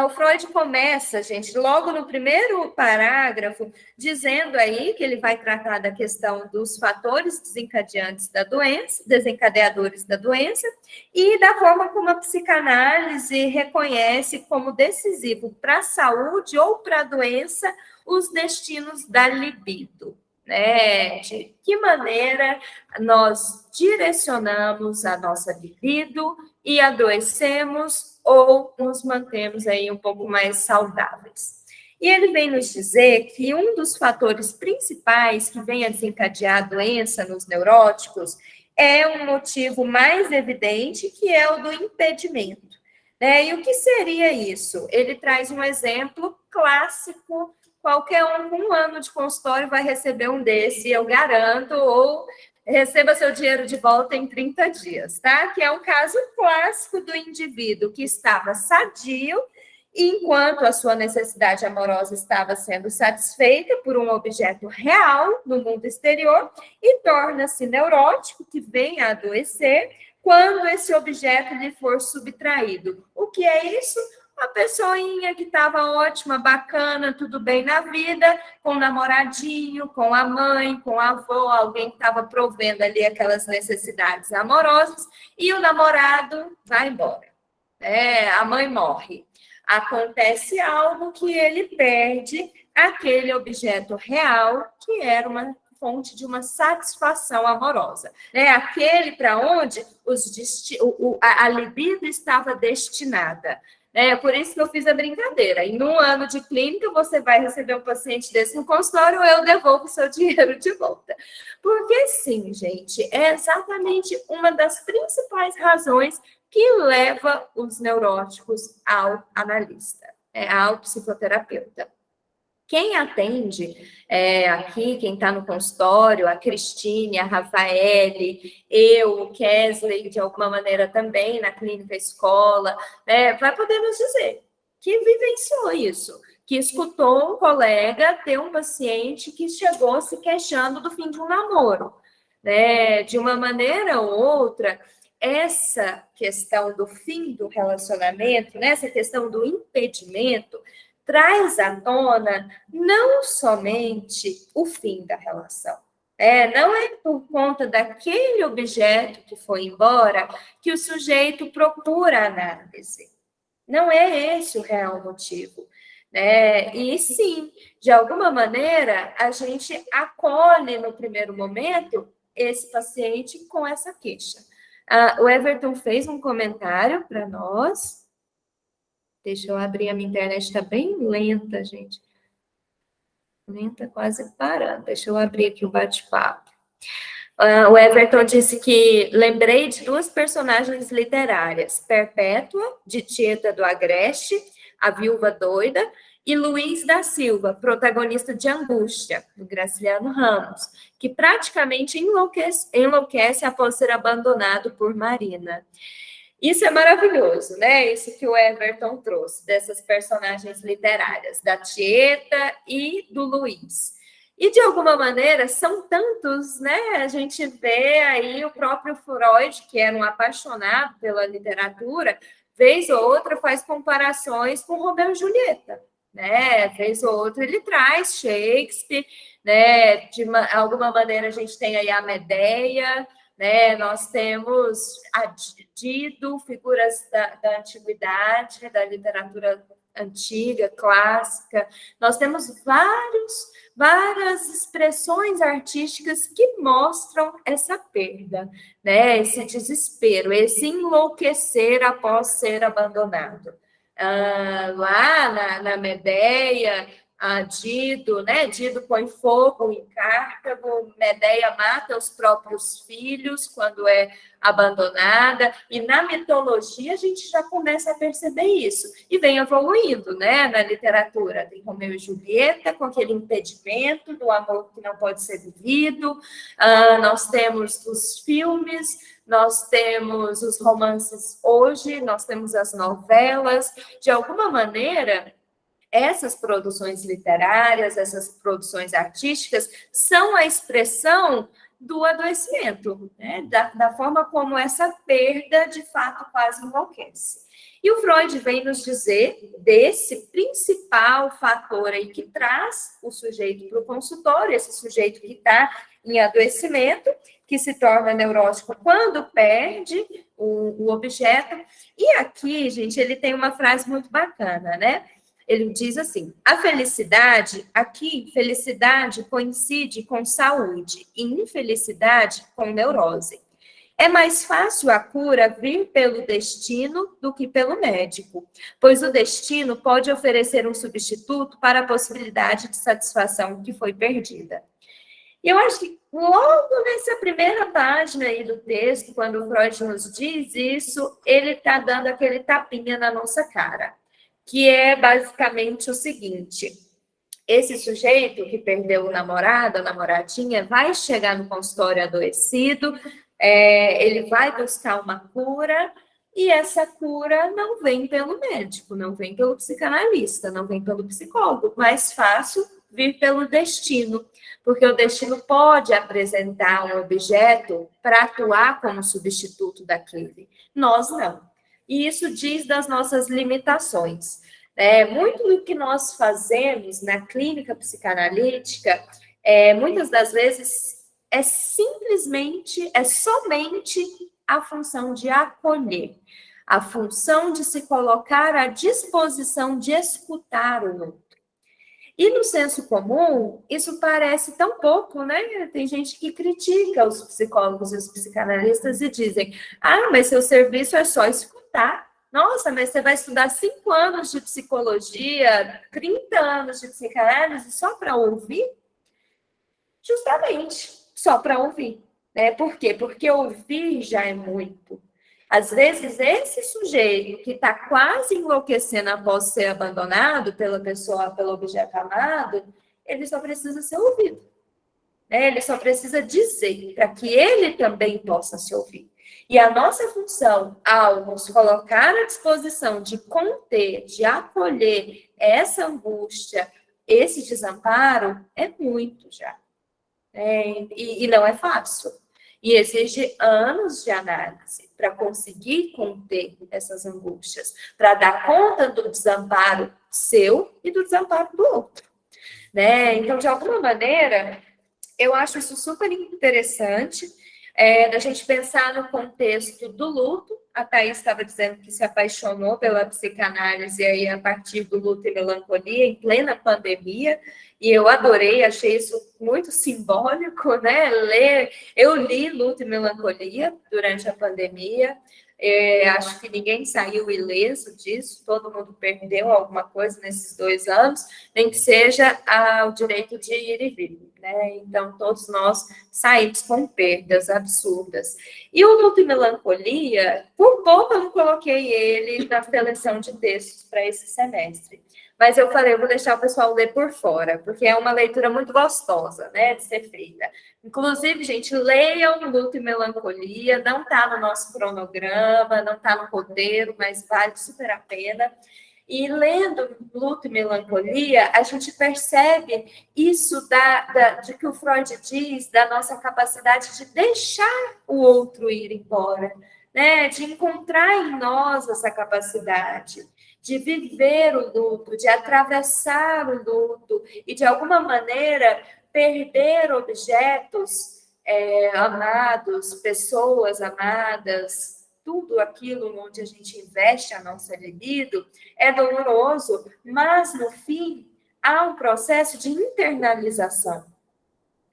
o Freud começa, gente, logo no primeiro parágrafo, dizendo aí que ele vai tratar da questão dos fatores desencadeantes da doença, desencadeadores da doença, e da forma como a psicanálise reconhece como decisivo para a saúde ou para a doença os destinos da libido, né? De que maneira nós direcionamos a nossa libido e adoecemos ou nos mantemos aí um pouco mais saudáveis. E ele vem nos dizer que um dos fatores principais que vem a desencadear a doença nos neuróticos é um motivo mais evidente, que é o do impedimento, né? E o que seria isso? Ele traz um exemplo clássico, qualquer um com 1 ano de consultório vai receber um desse, eu garanto, ou receba seu dinheiro de volta em 30 dias, tá? Que é um caso clássico do indivíduo que estava sadio, enquanto a sua necessidade amorosa estava sendo satisfeita por um objeto real no mundo exterior, e torna-se neurótico, que vem a adoecer, quando esse objeto lhe for subtraído. O que é isso? Uma pessoinha que estava ótima, bacana, tudo bem na vida, com o namoradinho, com a mãe, com a avó, alguém que estava provendo ali aquelas necessidades amorosas, e o namorado vai embora. A mãe morre. Acontece algo que ele perde aquele objeto real, que era uma fonte de uma satisfação amorosa. Aquele para onde a libido estava destinada. Por isso que eu fiz a brincadeira. Em 1 ano de clínica, você vai receber um paciente desse no consultório, ou eu devolvo o seu dinheiro de volta. Porque sim, gente, é exatamente uma das principais razões que leva os neuróticos ao analista, ao psicoterapeuta. Quem atende aqui, quem está no consultório, a Cristine, a Rafaele, eu, o Kesley, de alguma maneira também na clínica escola, vai poder nos dizer que vivenciou isso, que escutou um colega ter um paciente que chegou se queixando do fim de um namoro. De uma maneira ou outra, essa questão do fim do relacionamento, essa questão do impedimento, traz à tona não somente o fim da relação. Não é por conta daquele objeto que foi embora que o sujeito procura análise. Não é esse o real motivo. E sim, de alguma maneira, a gente acolhe no primeiro momento esse paciente com essa queixa. O Everton fez um comentário para nós. Deixa eu abrir, a minha internet está bem lenta, gente. Lenta, quase parando. Deixa eu abrir aqui o bate-papo. O Everton disse que lembrei de 2 personagens literárias, Perpétua, de Tieta do Agreste, a Viúva Doida, e Luiz da Silva, protagonista de Angústia, do Graciliano Ramos, que praticamente enlouquece após ser abandonado por Marina. Isso é maravilhoso, Isso que o Everton trouxe, dessas personagens literárias, da Tieta e do Luiz. E, de alguma maneira, são tantos, A gente vê aí o próprio Freud, que era um apaixonado pela literatura, vez ou outra faz comparações com Romeu e Julieta, Vez ou outra ele traz Shakespeare, De alguma maneira a gente tem aí a Medeia, nós temos Dido, figuras da antiguidade, da literatura antiga, clássica. Nós temos várias expressões artísticas que mostram essa perda, esse desespero, esse enlouquecer após ser abandonado. Lá na Medeia, Dido, Dido põe fogo em Cartago, Medeia mata os próprios filhos quando é abandonada, e na mitologia a gente já começa a perceber isso, e vem evoluindo, na literatura. Tem Romeu e Julieta, com aquele impedimento do amor que não pode ser vivido, nós temos os filmes, nós temos os romances hoje, nós temos as novelas. De alguma maneira, essas produções literárias, essas produções artísticas, são a expressão do adoecimento, da forma como essa perda, de fato, quase enlouquece. E o Freud vem nos dizer desse principal fator aí que traz o sujeito para o consultório, esse sujeito que está em adoecimento, que se torna neurótico quando perde o objeto. E aqui, gente, ele tem uma frase muito bacana, Ele diz assim: a felicidade, aqui, felicidade coincide com saúde e infelicidade com neurose. É mais fácil a cura vir pelo destino do que pelo médico, pois o destino pode oferecer um substituto para a possibilidade de satisfação que foi perdida. E eu acho que logo nessa primeira página aí do texto, quando o Freud nos diz isso, ele está dando aquele tapinha na nossa cara, que é basicamente o seguinte: esse sujeito que perdeu o namorado, a namoradinha, vai chegar no consultório adoecido, ele vai buscar uma cura, e essa cura não vem pelo médico, não vem pelo psicanalista, não vem pelo psicólogo. Mais fácil vir pelo destino, porque o destino pode apresentar um objeto para atuar como substituto daquele. Nós não. E isso diz das nossas limitações. Muito do que nós fazemos na clínica psicanalítica, muitas das vezes, é somente a função de acolher, a função de se colocar à disposição de escutar o outro. E no senso comum, isso parece tão pouco, Tem gente que critica os psicólogos e os psicanalistas e dizem: mas seu serviço é só escutar. Nossa, mas você vai estudar 5 anos de psicologia, 30 anos de psicanálise só para ouvir? Justamente, só para ouvir. Por quê? Porque ouvir já é muito. Às vezes, esse sujeito que está quase enlouquecendo após ser abandonado pela pessoa, pelo objeto amado, ele só precisa ser ouvido. Né? Ele só precisa dizer, para que ele também possa se ouvir. E a nossa função, ao nos colocar à disposição de conter, de acolher essa angústia, esse desamparo, é muito já. E não é fácil. E exige anos de análise para conseguir conter essas angústias, para dar conta do desamparo seu e do desamparo do outro. Né? Então, de alguma maneira, eu acho isso super interessante, da gente pensar no contexto do luto. A Thaís estava dizendo que se apaixonou pela psicanálise aí a partir do luto e melancolia, em plena pandemia, e eu adorei, achei isso muito simbólico, né? Eu li Luto e Melancolia durante a pandemia, acho que ninguém saiu ileso disso, todo mundo perdeu alguma coisa nesses 2 anos, nem que seja o direito de ir e vir, né? Então, todos nós saímos com perdas absurdas. E o Luto e Melancolia, por pouco eu não coloquei ele na seleção de textos para esse semestre. Mas eu falei, eu vou deixar o pessoal ler por fora, porque é uma leitura muito gostosa, né, de ser feita. Inclusive, gente, leiam Luto e Melancolia, não está no nosso cronograma, não está no roteiro, mas vale super a pena. E lendo Luto e Melancolia, a gente percebe isso de que o Freud diz, da nossa capacidade de deixar o outro ir embora, né, de encontrar em nós essa capacidade de viver o luto, de atravessar o luto e, de alguma maneira, perder objetos amados, pessoas amadas, tudo aquilo onde a gente investe a nossa libido é doloroso, mas, no fim, há um processo de internalização.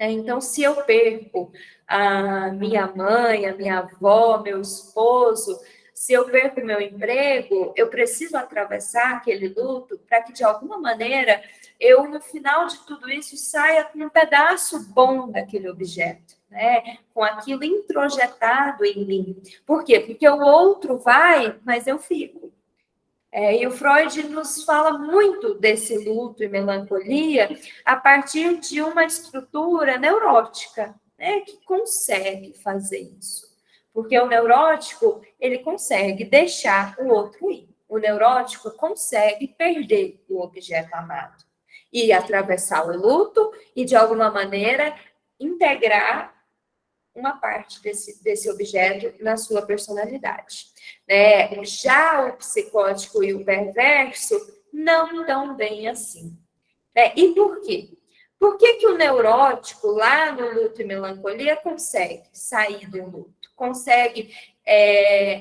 Então, se eu perco a minha mãe, a minha avó, meu esposo, se eu perco meu emprego, eu preciso atravessar aquele luto para que, de alguma maneira, eu, no final de tudo isso, saia com um pedaço bom daquele objeto, né? Com aquilo introjetado em mim. Por quê? Porque o outro vai, mas eu fico. E o Freud nos fala muito desse luto e melancolia a partir de uma estrutura neurótica, né, que consegue fazer isso. Porque o neurótico, ele consegue deixar o outro ir. O neurótico consegue perder o objeto amado. E atravessar o luto e, de alguma maneira, integrar uma parte desse objeto na sua personalidade. Né? Já o psicótico e o perverso não tão bem assim. Né? E por quê? Por que o neurótico, lá no Luto e Melancolia, consegue sair do luto? Consegue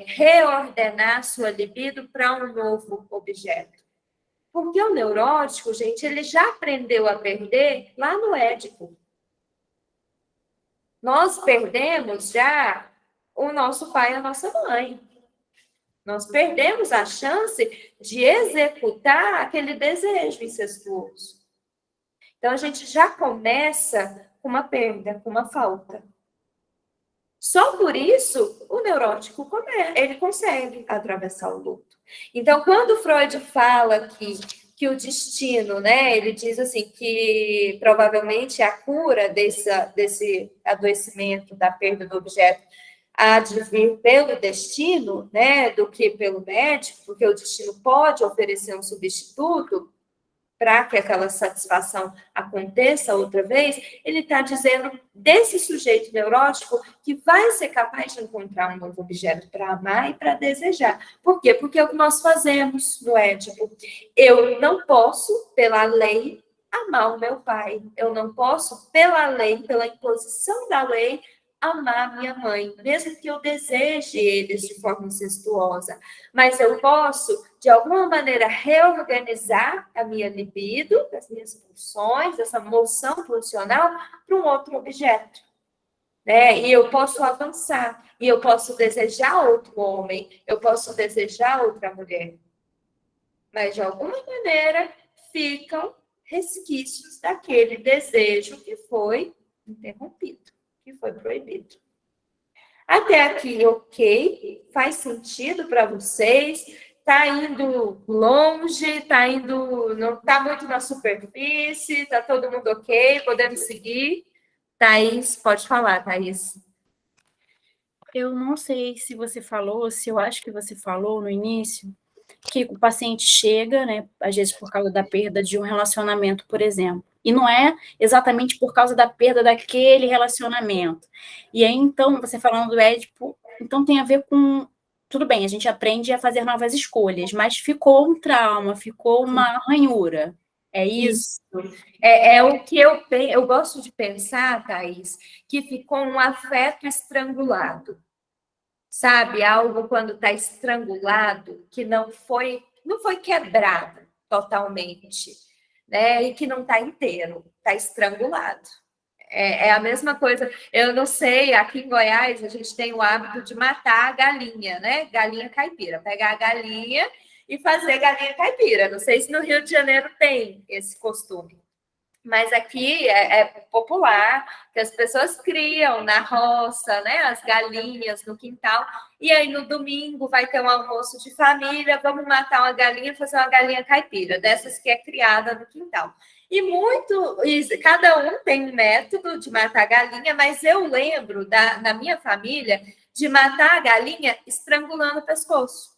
reordenar sua libido para um novo objeto? Porque o neurótico, gente, ele já aprendeu a perder lá no Édipo. Nós perdemos já o nosso pai e a nossa mãe. Nós perdemos a chance de executar aquele desejo incestuoso. Então, a gente já começa com uma perda, com uma falta. Só por isso, o neurótico ele consegue atravessar o luto. Então, quando Freud fala que o destino, né, ele diz assim, que provavelmente a cura desse adoecimento, da perda do objeto, há de vir pelo destino, né, do que pelo médico, porque o destino pode oferecer um substituto para que aquela satisfação aconteça outra vez, ele está dizendo desse sujeito neurótico que vai ser capaz de encontrar um novo objeto para amar e para desejar. Por quê? Porque é o que nós fazemos no Édipo. Eu não posso, pela lei, amar o meu pai. Eu não posso, pela lei, pela imposição da lei, amar minha mãe, mesmo que eu deseje eles de forma incestuosa. Mas eu posso, de alguma maneira, reorganizar a minha libido, as minhas pulsões, essa moção pulsional, para um outro objeto. Né? E eu posso avançar, e eu posso desejar outro homem, eu posso desejar outra mulher. Mas, de alguma maneira, ficam resquícios daquele desejo que foi interrompido, que foi proibido. Até aqui, ok? Faz sentido para vocês? Está indo longe? Está indo, não está muito na superfície? Está todo mundo ok? Podemos seguir? Thaís, pode falar, Thaís. Eu não sei se você falou, se eu acho que você falou no início, que o paciente chega, né, às vezes por causa da perda de um relacionamento, por exemplo, e não é exatamente por causa da perda daquele relacionamento. E aí, então, você falando do Édipo, então tem a ver com, tudo bem, a gente aprende a fazer novas escolhas, mas ficou um trauma, ficou uma ranhura, é isso? É o que eu gosto de pensar, Thaís, que ficou um afeto estrangulado. Sabe, algo quando está estrangulado, que não foi quebrado totalmente, né? E que não está inteiro, está estrangulado. É a mesma coisa. Eu não sei, aqui em Goiás a gente tem o hábito de matar a galinha, né? Galinha caipira. Pegar a galinha e fazer galinha caipira. Não sei se no Rio de Janeiro tem esse costume. Mas aqui é popular, que as pessoas criam na roça, né, as galinhas no quintal, e aí no domingo vai ter um almoço de família, vamos matar uma galinha, fazer uma galinha caipira, dessas que é criada no quintal. Cada um tem um método de matar a galinha, mas eu lembro na minha família de matar a galinha estrangulando o pescoço.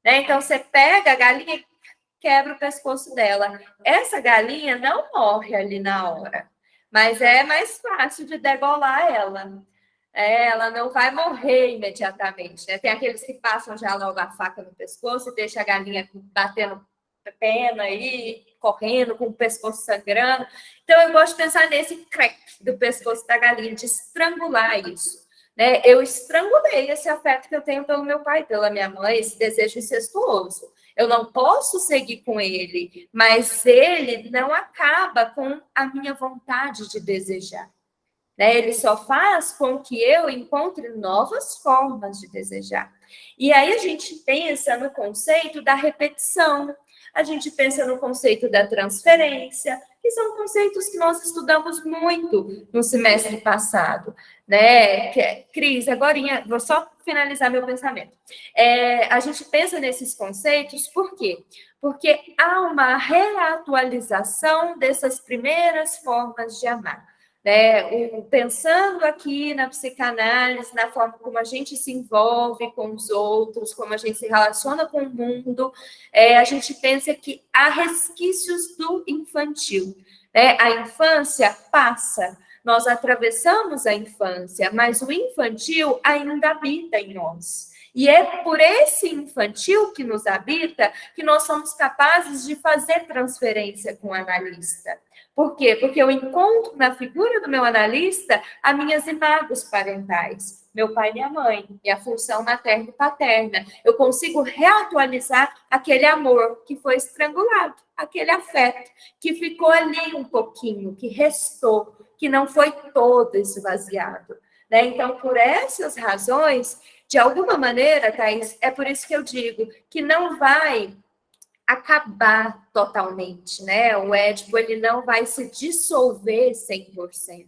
Né? Então você pega a galinha, quebra o pescoço dela. Essa galinha não morre ali na hora, mas é mais fácil de degolar ela. Ela não vai morrer imediatamente. Né? Tem aqueles que passam já logo a faca no pescoço e deixa a galinha batendo pena aí, correndo com o pescoço sangrando. Então eu gosto de pensar nesse crack do pescoço da galinha, de estrangular isso. Né? Eu estrangulei esse afeto que eu tenho pelo meu pai, pela minha mãe, esse desejo incestuoso. Eu não posso seguir com ele, mas ele não acaba com a minha vontade de desejar. Né? Ele só faz com que eu encontre novas formas de desejar. E aí a gente pensa no conceito da repetição, a gente pensa no conceito da transferência, que são conceitos que nós estudamos muito no semestre passado. Né? Cris, agora vou só finalizar meu pensamento. A gente pensa nesses conceitos por quê? Porque há uma reatualização dessas primeiras formas de amar. Né? Pensando aqui na psicanálise, na forma como a gente se envolve com os outros, como a gente se relaciona com o mundo, a gente pensa que há resquícios do infantil. Né? A infância passa, nós atravessamos a infância, mas o infantil ainda habita em nós. E é por esse infantil que nos habita que nós somos capazes de fazer transferência com o analista. Por quê? Porque eu encontro na figura do meu analista as minhas imagens parentais, meu pai e minha mãe, e a função materna e paterna. Eu consigo reatualizar aquele amor que foi estrangulado, aquele afeto que ficou ali um pouquinho, que restou, que não foi todo esvaziado. Né? Então, por essas razões, de alguma maneira, Thaís, é por isso que eu digo que não vai acabar totalmente, né? O Édipo, ele não vai se dissolver 100%.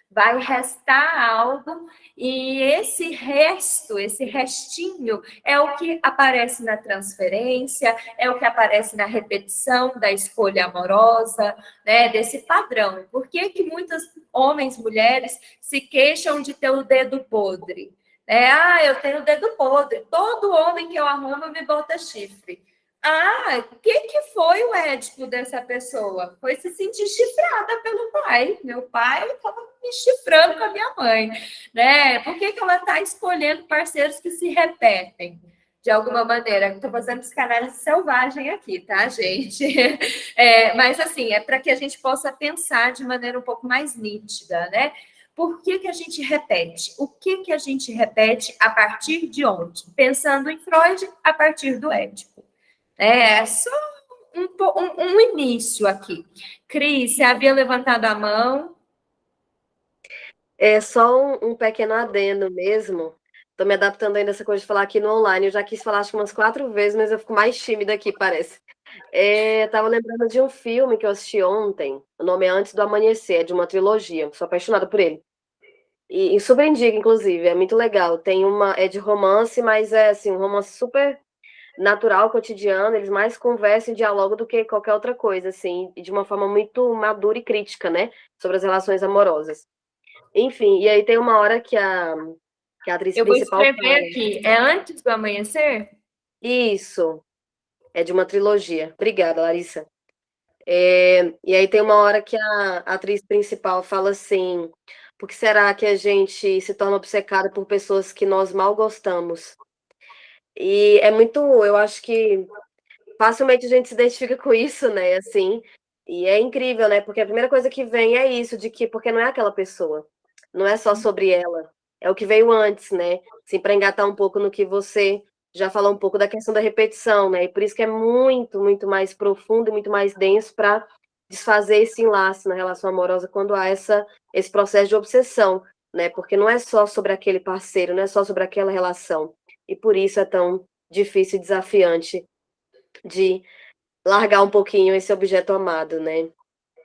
Vai restar algo e esse resto, esse restinho é o que aparece na transferência, é o que aparece na repetição da escolha amorosa, né? Desse padrão. Por que muitos homens, mulheres se queixam de ter o dedo podre? Eu tenho o dedo podre. Todo homem que eu arrumo me bota chifre. O que foi o Édipo dessa pessoa? Foi se sentir chifrada pelo pai. Meu pai estava me chifrando com a minha mãe. Né? Por que ela está escolhendo parceiros que se repetem? De alguma maneira. Estou fazendo psicanálise selvagem aqui, tá, gente? Mas, assim, é para que a gente possa pensar de maneira um pouco mais nítida, né? Por que a gente repete? O que a gente repete a partir de onde? Pensando em Freud, a partir do Édipo. Só um início aqui. Cris, você havia levantado a mão. É só um pequeno adendo mesmo. Estou me adaptando ainda a essa coisa de falar aqui no online. Eu já quis falar acho que umas 4 vezes, mas eu fico mais tímida aqui, parece. Estava lembrando de um filme que eu assisti ontem. O nome é Antes do Amanhecer, é de uma trilogia. Sou apaixonada por ele. E super indico, inclusive, é muito legal. É de romance, mas é assim, um romance super natural, cotidiano, eles mais conversam e dialogam do que qualquer outra coisa, assim, e de uma forma muito madura e crítica, né, sobre as relações amorosas. Enfim, e aí tem uma hora que a atriz Eu vou principal escrever fala, aqui. É antes do amanhecer? isso, é de uma trilogia. Obrigada, Larissa. E aí tem uma hora que a atriz principal fala assim, por que será que a gente se torna obcecado por pessoas que nós mal gostamos? E é muito, eu acho que facilmente a gente se identifica com isso, né, assim, e é incrível, né, porque a primeira coisa que vem é isso, de que porque não é aquela pessoa, não é só sobre ela, é o que veio antes, né, assim, para engatar um pouco no que você já falou um pouco da questão da repetição, né, e por isso que é muito, muito mais profundo e muito mais denso para desfazer esse enlace na relação amorosa quando há esse processo de obsessão, né, porque não é só sobre aquele parceiro, não é só sobre aquela relação, e por isso é tão difícil e desafiante de largar um pouquinho esse objeto amado, né.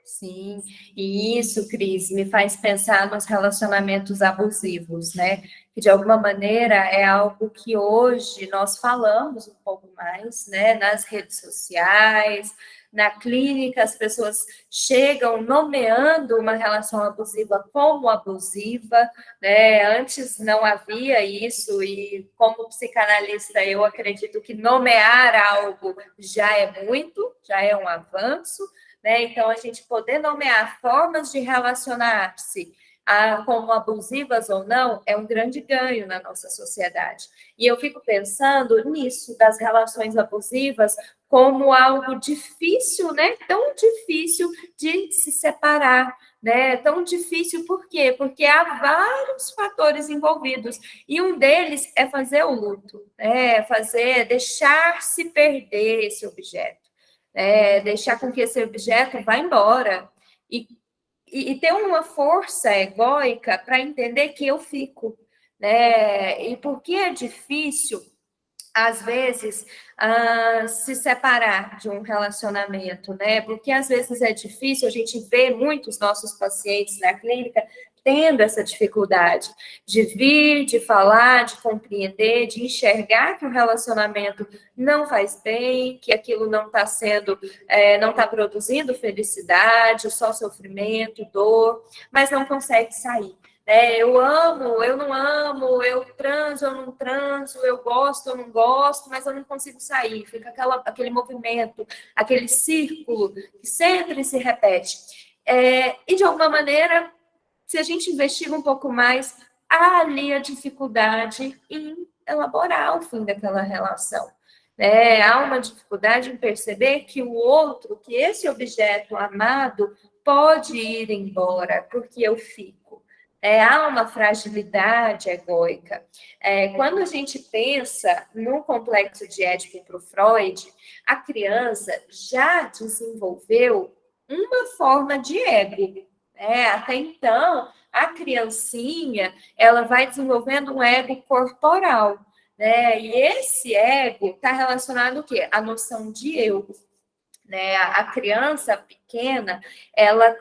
Sim, e isso, Cris, me faz pensar nos relacionamentos abusivos, né? Que de alguma maneira é algo que hoje nós falamos um pouco mais, né? Nas redes sociais, na clínica, as pessoas chegam nomeando uma relação abusiva como abusiva, né? Antes não havia isso, e como psicanalista, eu acredito que nomear algo já é muito, já é um avanço, né? Então, a gente poder nomear formas de relacionar-se como abusivas ou não é um grande ganho na nossa sociedade. E eu fico pensando nisso, das relações abusivas, como algo difícil, né? Tão difícil de se separar, né? Tão difícil por quê? Porque há vários fatores envolvidos, e um deles é fazer o luto, deixar-se perder esse objeto. Deixar com que esse objeto vá embora e ter uma força egóica para entender que eu fico, né? E por que é difícil, às vezes, se separar de um relacionamento, né? Porque às vezes é difícil, a gente vê muitos nossos pacientes na clínica tendo essa dificuldade de vir, de falar, de compreender, de enxergar que o relacionamento não faz bem, que aquilo não está não está produzindo felicidade, só sofrimento, dor, mas não consegue sair. Eu amo, eu não amo, eu transo, eu não transo, eu gosto, eu não gosto, mas eu não consigo sair. Fica aquele movimento, aquele círculo que sempre se repete. E, de alguma maneira, se a gente investiga um pouco mais, há ali a dificuldade em elaborar o fim daquela relação. Há uma dificuldade em perceber que o outro, que esse objeto amado, pode ir embora, porque eu fico. Há uma fragilidade egóica. Quando a gente pensa no complexo de Édipo para o Freud, a criança já desenvolveu uma forma de ego. Até então, a criancinha, ela vai desenvolvendo um ego corporal, né? E esse ego está relacionado ao quê? A noção de eu. Né? A criança pequena, ela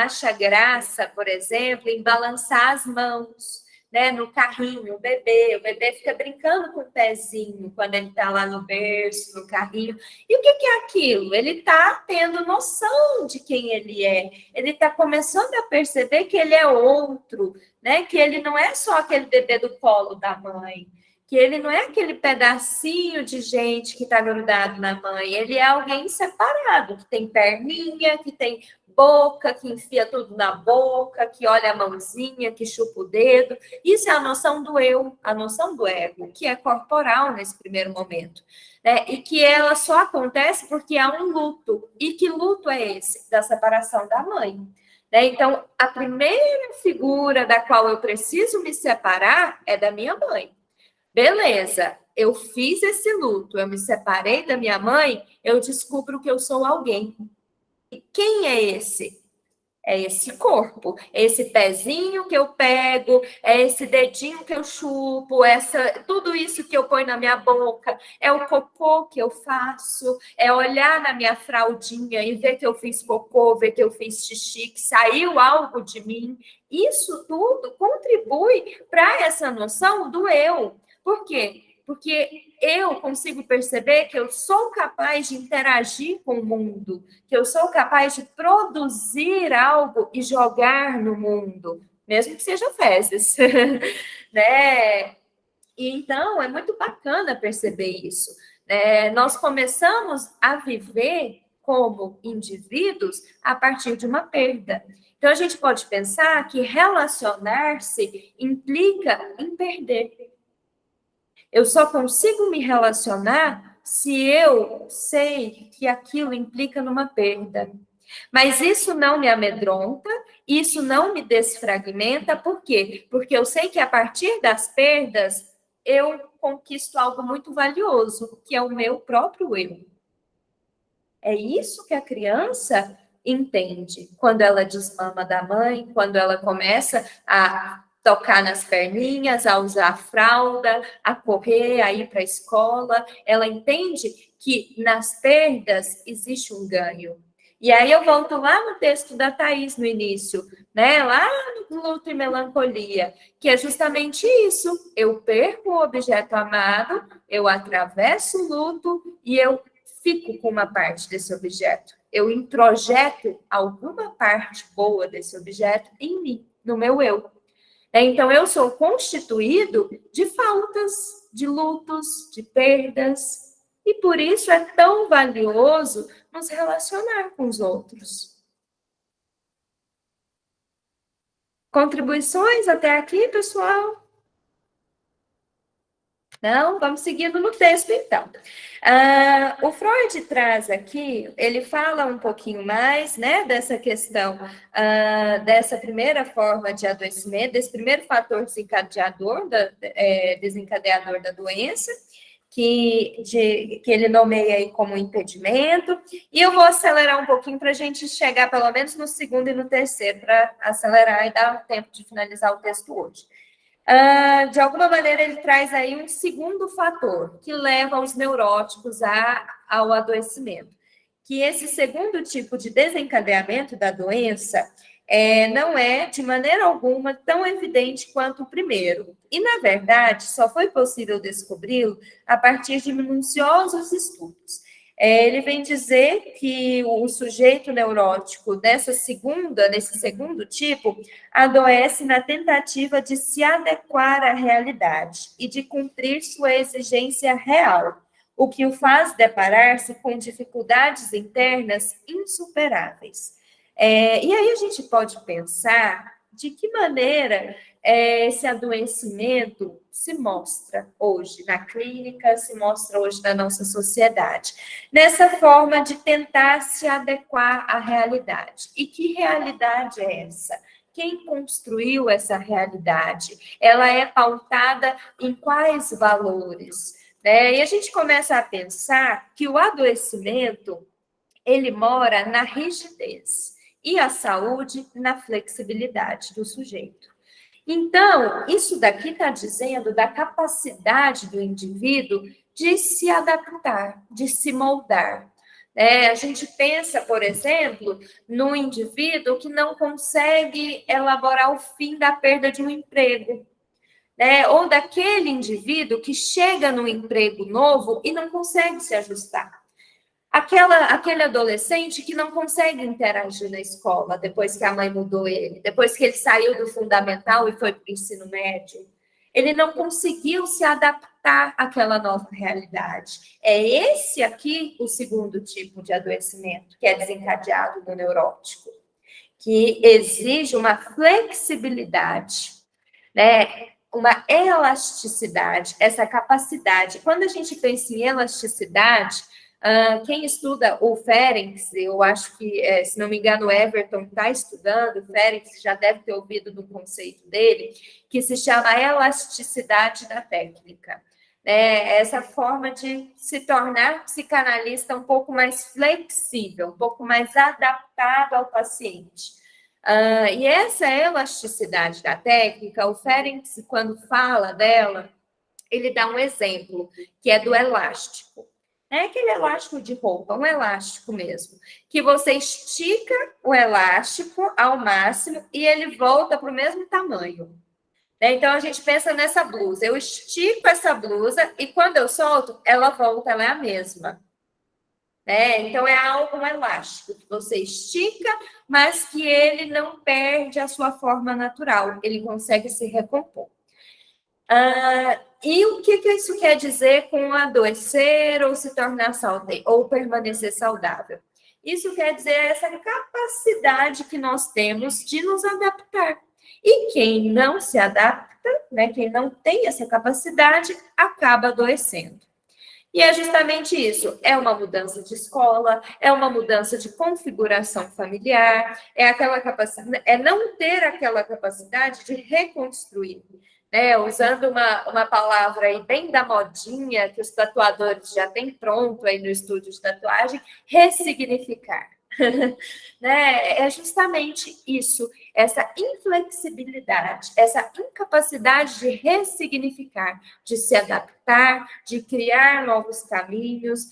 acha graça, por exemplo, em balançar as mãos, né, no carrinho, o bebê fica brincando com o pezinho quando ele está lá no berço, no carrinho. E o que é aquilo? Ele está tendo noção de quem ele está começando a perceber que ele é outro, né, que ele não é só aquele bebê do colo da mãe, que ele não é aquele pedacinho de gente que está grudado na mãe, ele é alguém separado, que tem perninha, que tem boca, que enfia tudo na boca, que olha a mãozinha, que chupa o dedo. Isso é a noção do eu, a noção do ego, que é corporal nesse primeiro momento, né? E que ela só acontece porque há um luto. E que luto é esse? Da separação da mãe. Então, a primeira figura da qual eu preciso me separar é da minha mãe. Beleza, eu fiz esse luto, eu me separei da minha mãe, eu descubro que eu sou alguém. E quem é esse? É esse corpo, é esse pezinho que eu pego, é esse dedinho que eu chupo, tudo isso que eu ponho na minha boca, é o cocô que eu faço, é olhar na minha fraldinha e ver que eu fiz cocô, ver que eu fiz xixi, que saiu algo de mim. Isso tudo contribui para essa noção do eu. Por quê? Porque eu consigo perceber que eu sou capaz de interagir com o mundo, que eu sou capaz de produzir algo e jogar no mundo, mesmo que seja fezes, né? E então é muito bacana perceber isso. Nós começamos a viver como indivíduos a partir de uma perda. Então a gente pode pensar que relacionar-se implica em perder. Eu só consigo me relacionar se eu sei que aquilo implica numa perda. Mas isso não me amedronta, isso não me desfragmenta, por quê? Porque eu sei que a partir das perdas eu conquisto algo muito valioso, que é o meu próprio eu. É isso que a criança entende quando ela desmama da mãe, quando ela começa a tocar nas perninhas, a usar a fralda, a correr, a ir para a escola. Ela entende que nas perdas existe um ganho. E aí eu volto lá no texto da Thaís no início, né? Lá no Luto e Melancolia, que é justamente isso. Eu perco o objeto amado, eu atravesso o luto e eu fico com uma parte desse objeto. Eu introjeto alguma parte boa desse objeto em mim, no meu eu. Então, eu sou constituído de faltas, de lutos, de perdas, e por isso é tão valioso nos relacionar com os outros. Contribuições até aqui, pessoal? Não? Vamos seguindo no texto, então. O Freud traz aqui, ele fala um pouquinho mais, né, dessa questão, dessa primeira forma de adoecimento, desse primeiro fator desencadeador da doença, que ele nomeia aí como impedimento, e eu vou acelerar um pouquinho para a gente chegar pelo menos no segundo e no terceiro, para acelerar e dar tempo de finalizar o texto hoje. De alguma maneira, ele traz aí um segundo fator que leva os neuróticos ao adoecimento. Que esse segundo tipo de desencadeamento da doença não é, de maneira alguma, tão evidente quanto o primeiro. E, na verdade, só foi possível descobri-lo a partir de minuciosos estudos. Ele vem dizer que o sujeito neurótico nesse segundo tipo, adoece na tentativa de se adequar à realidade e de cumprir sua exigência real, o que o faz deparar-se com dificuldades internas insuperáveis. E aí a gente pode pensar de que maneira esse adoecimento se mostra hoje na clínica, se mostra hoje na nossa sociedade, nessa forma de tentar se adequar à realidade. E que realidade é essa? Quem construiu essa realidade? Ela é pautada em quais valores? E a gente começa a pensar que o adoecimento, ele mora na rigidez e a saúde na flexibilidade do sujeito. Então, isso daqui está dizendo da capacidade do indivíduo de se adaptar, de se moldar. A gente pensa, por exemplo, no indivíduo que não consegue elaborar o fim da perda de um emprego, ou daquele indivíduo que chega num emprego novo e não consegue se ajustar. Aquele adolescente que não consegue interagir na escola depois que a mãe mudou ele, depois que ele saiu do fundamental e foi para o ensino médio. Ele não conseguiu se adaptar àquela nova realidade. É esse aqui o segundo tipo de adoecimento que é desencadeado no neurótico, que exige uma flexibilidade, uma elasticidade, essa capacidade. Quando a gente pensa em elasticidade, quem estuda o Ferencz, eu acho que, se não me engano, o Everton está estudando, o Ferencz já deve ter ouvido do conceito dele, que se chama elasticidade da técnica. Essa forma de se tornar psicanalista um pouco mais flexível, um pouco mais adaptado ao paciente. E essa elasticidade da técnica, o Ferenc, quando fala dela, ele dá um exemplo, que é do elástico. É aquele elástico de roupa, um elástico mesmo, que você estica o elástico ao máximo e ele volta para o mesmo tamanho. Então, a gente pensa nessa blusa. Eu estico essa blusa e quando eu solto, ela volta, ela é a mesma. Então, é algo elástico, que você estica, mas que ele não perde a sua forma natural. Ele consegue se recompor. E o que isso quer dizer com adoecer ou se tornar saudável, ou permanecer saudável? Isso quer dizer essa capacidade que nós temos de nos adaptar. E quem não se adapta, né, quem não tem essa capacidade, acaba adoecendo. E é justamente isso, é uma mudança de escola, é uma mudança de configuração familiar, é aquela capacidade, é não ter aquela capacidade de reconstruir. Usando uma palavra aí bem da modinha, que os tatuadores já têm pronto aí no estúdio de tatuagem, ressignificar. É justamente isso, essa inflexibilidade, essa incapacidade de ressignificar, de se adaptar, de criar novos caminhos,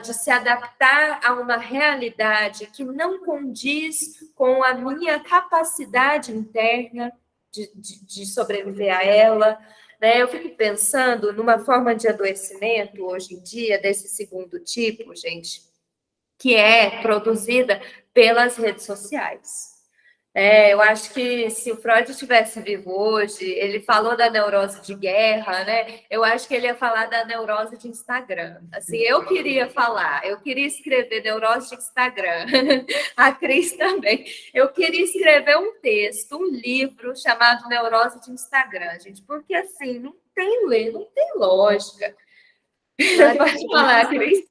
de se adaptar a uma realidade que não condiz com a minha capacidade interna de sobreviver a ela. Eu fico pensando numa forma de adoecimento, hoje em dia, desse segundo tipo, gente, que é produzida pelas redes sociais. Eu acho que se o Freud estivesse vivo hoje, ele falou da neurose de guerra, né? Eu acho que ele ia falar da neurose de Instagram. Assim, eu queria escrever neurose de Instagram. A Cris também. Eu queria escrever um texto, um livro chamado Neurose de Instagram, gente, porque assim, não tem lógica. Pode falar, Cris.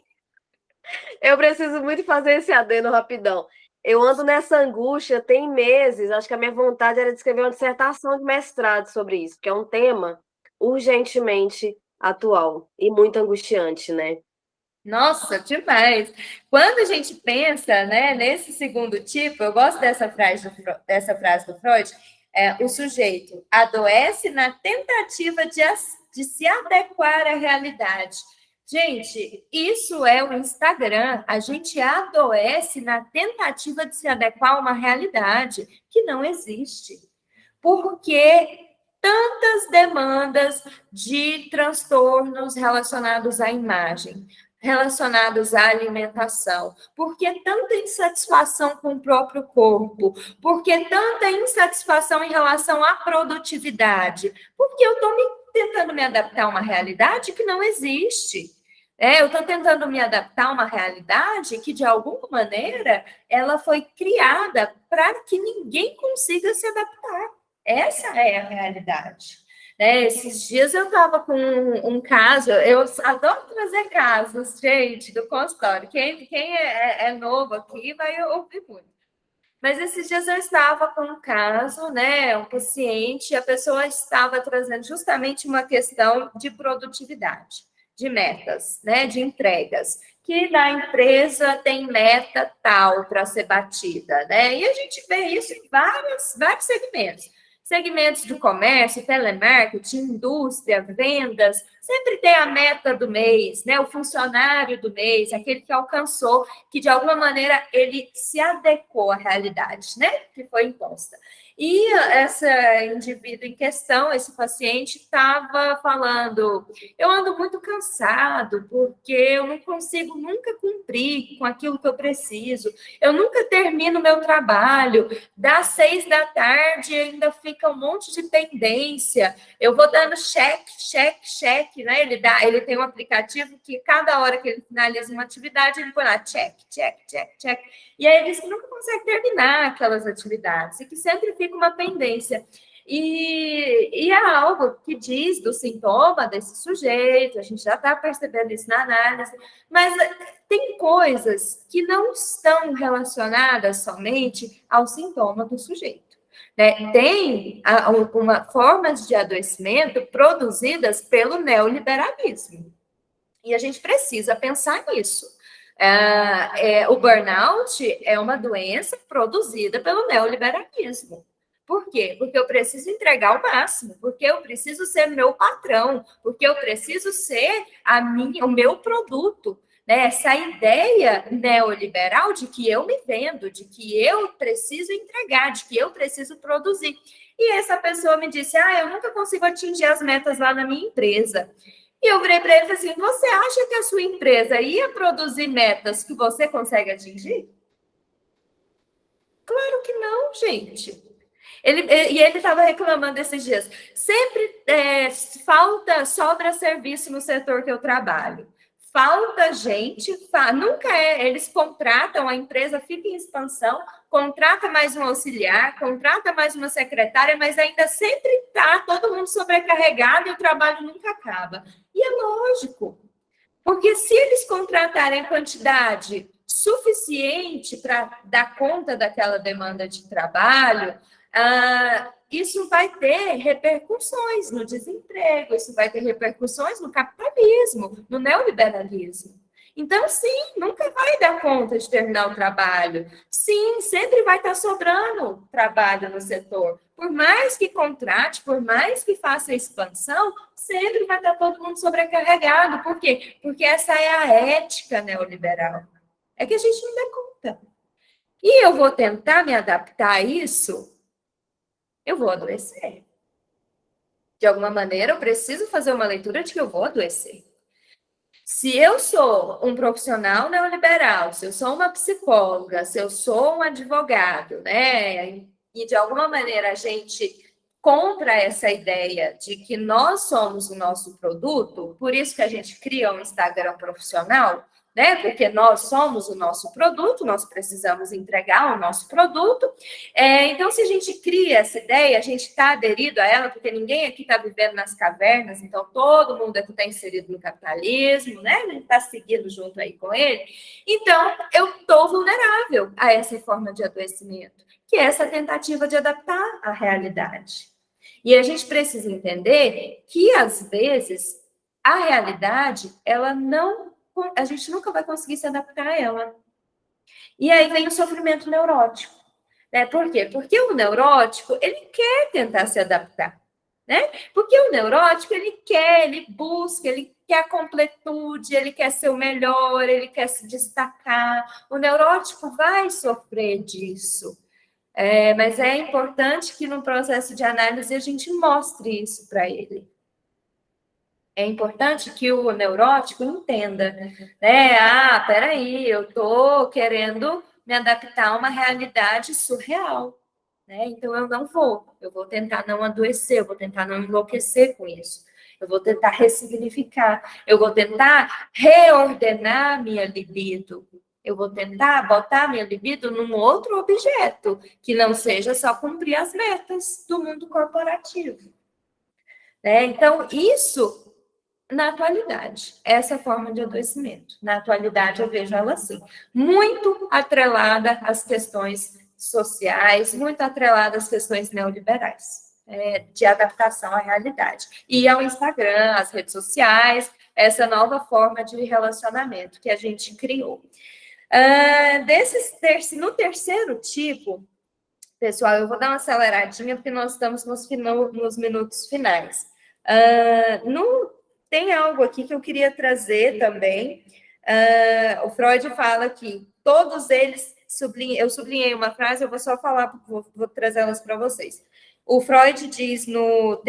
Eu preciso muito fazer esse adendo rapidão. Eu ando nessa angústia tem meses, acho que a minha vontade era de escrever uma dissertação de mestrado sobre isso, que é um tema urgentemente atual e muito angustiante, né? Nossa, demais! Quando a gente pensa, né, nesse segundo tipo, eu gosto dessa frase do Freud, o sujeito adoece na tentativa de se adequar à realidade. Gente, isso é o Instagram. A gente adoece na tentativa de se adequar a uma realidade que não existe. Porque tantas demandas de transtornos relacionados à imagem, relacionados à alimentação, porque tanta insatisfação com o próprio corpo, porque tanta insatisfação em relação à produtividade, porque eu estou tentando me adaptar a uma realidade que não existe. Eu estou tentando me adaptar a uma realidade que, de alguma maneira, ela foi criada para que ninguém consiga se adaptar. Essa é a realidade. Esses dias eu estava com um caso, eu adoro trazer casos, gente, do consultório. Quem é novo aqui vai ouvir muito. Mas esses dias eu estava com um caso, um paciente, a pessoa estava trazendo justamente uma questão de produtividade, de metas, de entregas, que na empresa tem meta tal para ser batida, E a gente vê isso em vários segmentos. Segmentos de comércio, telemarketing, indústria, vendas, sempre tem a meta do mês, o funcionário do mês, aquele que alcançou, que de alguma maneira ele se adequou à realidade, que foi imposta. E essa indivíduo em questão, esse paciente, estava falando, eu ando muito cansado, porque eu não consigo nunca cumprir com aquilo que eu preciso, eu nunca termino meu trabalho, das 6 da tarde ainda fica um monte de pendência, eu vou dando cheque, ele tem um aplicativo que cada hora que ele finaliza uma atividade, ele põe lá, check, e aí ele diz que nunca consegue terminar aquelas atividades, e que sempre fica uma pendência. E é algo que diz do sintoma desse sujeito, a gente já está percebendo isso na análise, mas tem coisas que não estão relacionadas somente ao sintoma do sujeito. Tem formas de adoecimento produzidas pelo neoliberalismo. E a gente precisa pensar nisso. O burnout é uma doença produzida pelo neoliberalismo. Por quê? Porque eu preciso entregar o máximo, porque eu preciso ser meu patrão, porque eu preciso ser o meu produto. Né? Essa ideia neoliberal de que eu me vendo, de que eu preciso entregar, de que eu preciso produzir. E essa pessoa me disse, eu nunca consigo atingir as metas lá na minha empresa. E eu virei para ele e falei assim, você acha que a sua empresa ia produzir metas que você consegue atingir? Claro que não, gente. E ele estava reclamando esses dias. Sempre sobra serviço no setor que eu trabalho. Falta gente, nunca eles contratam, a empresa fica em expansão, contrata mais um auxiliar, contrata mais uma secretária, mas ainda sempre está todo mundo sobrecarregado e o trabalho nunca acaba. E é lógico, porque se eles contratarem quantidade suficiente para dar conta daquela demanda de trabalho, isso vai ter repercussões no desemprego, isso vai ter repercussões no capitalismo, no neoliberalismo. Então, sim, nunca vai dar conta de terminar o trabalho. Sim, sempre vai estar sobrando trabalho no setor. Por mais que contrate, por mais que faça expansão, sempre vai estar todo mundo sobrecarregado. Por quê? Porque essa é a ética neoliberal. É que a gente não dá conta. E eu vou tentar me adaptar a isso, eu vou adoecer. De alguma maneira, eu preciso fazer uma leitura de que eu vou adoecer. Se eu sou um profissional neoliberal, se eu sou uma psicóloga, se eu sou um advogado, né? E de alguma maneira a gente compra essa ideia de que nós somos o nosso produto, por isso que a gente cria um Instagram profissional, né? Porque nós somos o nosso produto, nós precisamos entregar o nosso produto. Então, se a gente cria essa ideia, a gente está aderido a ela, porque ninguém aqui está vivendo nas cavernas, então todo mundo aqui está inserido no capitalismo, né? A gente está seguindo junto aí com ele. Então, eu estou vulnerável a essa forma de adoecimento, que é essa tentativa de adaptar a realidade. E a gente precisa entender que, às vezes, a realidade, a gente nunca vai conseguir se adaptar a ela. E aí vem o sofrimento neurótico. Né? Por quê? Porque o neurótico, ele quer tentar se adaptar. Né? Porque o neurótico, ele busca, ele quer a completude, ele quer ser o melhor, ele quer se destacar. O neurótico vai sofrer disso. Mas é importante que no processo de análise a gente mostre isso para ele. É importante que o neurótico entenda, né? Peraí, eu estou querendo me adaptar a uma realidade surreal, né? Então eu vou tentar não adoecer, eu vou tentar não enlouquecer com isso, eu vou tentar ressignificar, eu vou tentar reordenar minha libido, eu vou tentar botar minha libido num outro objeto, que não seja só cumprir as metas do mundo corporativo. Né? Então, isso... Na atualidade, essa forma de adoecimento. Na atualidade, eu vejo ela assim, muito atrelada às questões sociais, muito atrelada às questões neoliberais, de adaptação à realidade. E ao Instagram, às redes sociais, essa nova forma de relacionamento que a gente criou. No terceiro tipo, pessoal, eu vou dar uma aceleradinha, porque nós estamos nos minutos finais. Tem algo aqui que eu queria trazer também. O Freud fala que todos eles, eu sublinhei uma frase, eu vou só falar, vou trazer elas para vocês. O Freud diz no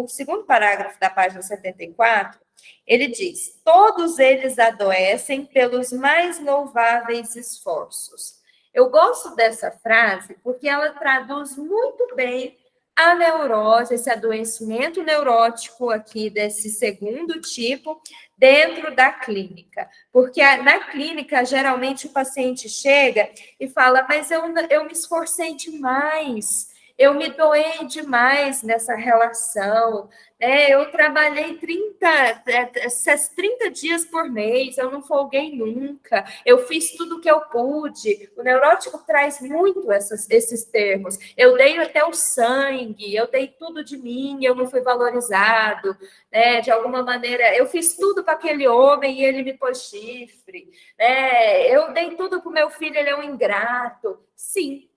segundo parágrafo da página 74, ele diz, todos eles adoecem pelos mais louváveis esforços. Eu gosto dessa frase porque ela traduz muito bem a neurose, esse adoecimento neurótico aqui desse segundo tipo, dentro da clínica. Porque na clínica, geralmente, o paciente chega e fala, mas eu me esforcei demais, eu me doei demais nessa relação, né? Eu trabalhei 30 dias por mês, eu não folguei nunca, eu fiz tudo o que eu pude. O neurótico traz muito esses termos. Eu dei até o sangue, eu dei tudo de mim, eu não fui valorizado, né? De alguma maneira, eu fiz tudo para aquele homem e ele me pôs chifre, né? Eu dei tudo para o meu filho, ele é um ingrato. Sim,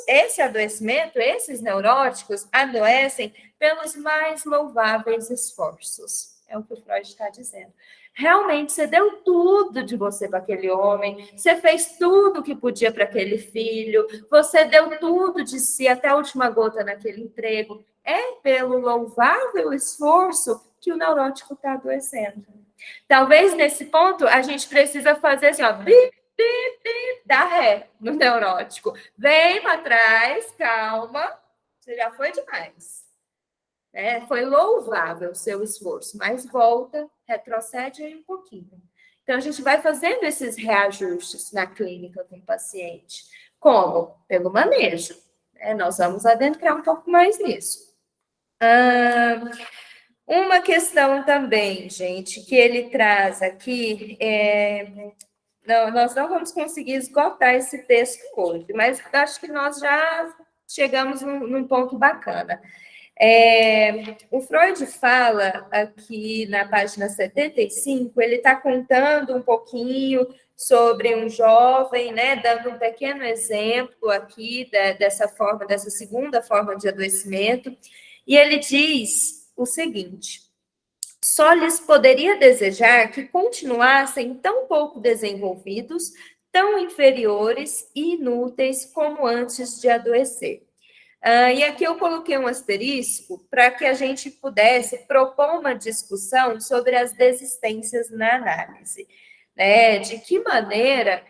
esse adoecimento, esses neuróticos adoecem pelos mais louváveis esforços. É o que o Freud está dizendo. Realmente, você deu tudo de você para aquele homem, você fez tudo que podia para aquele filho, você deu tudo de si até a última gota naquele emprego. É pelo louvável esforço que o neurótico está adoecendo. Talvez nesse ponto a gente precisa fazer assim, ó, bip, bip, bip, dá ré no neurótico. Vem para trás, calma, você já foi demais. Foi louvável o seu esforço, mas volta, retrocede aí um pouquinho. Então, a gente vai fazendo esses reajustes na clínica com o paciente. Como? Pelo manejo. Nós vamos adentrar um pouco mais nisso. Uma questão também, gente, que ele traz aqui, nós não vamos conseguir esgotar esse texto hoje, mas acho que nós já chegamos num ponto bacana. O Freud fala aqui na página 75, ele está contando um pouquinho sobre um jovem, né, dando um pequeno exemplo aqui dessa segunda forma de adoecimento, e ele diz o seguinte: só lhes poderia desejar que continuassem tão pouco desenvolvidos, tão inferiores e inúteis como antes de adoecer. E aqui eu coloquei um asterisco para que a gente pudesse propor uma discussão sobre as desistências na análise, né? De que maneira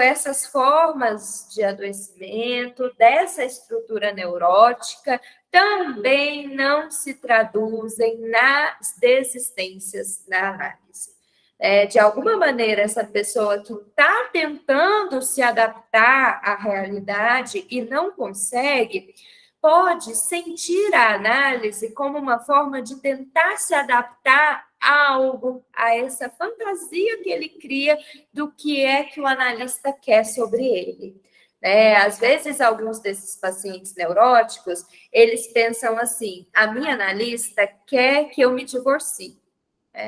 essas formas de adoecimento, dessa estrutura neurótica, também não se traduzem nas desistências na análise. De alguma maneira, essa pessoa que está tentando se adaptar à realidade e não consegue, pode sentir a análise como uma forma de tentar se adaptar a algo, a essa fantasia que ele cria do que é que o analista quer sobre ele. Às vezes, alguns desses pacientes neuróticos, eles pensam assim: a minha analista quer que eu me divorcie.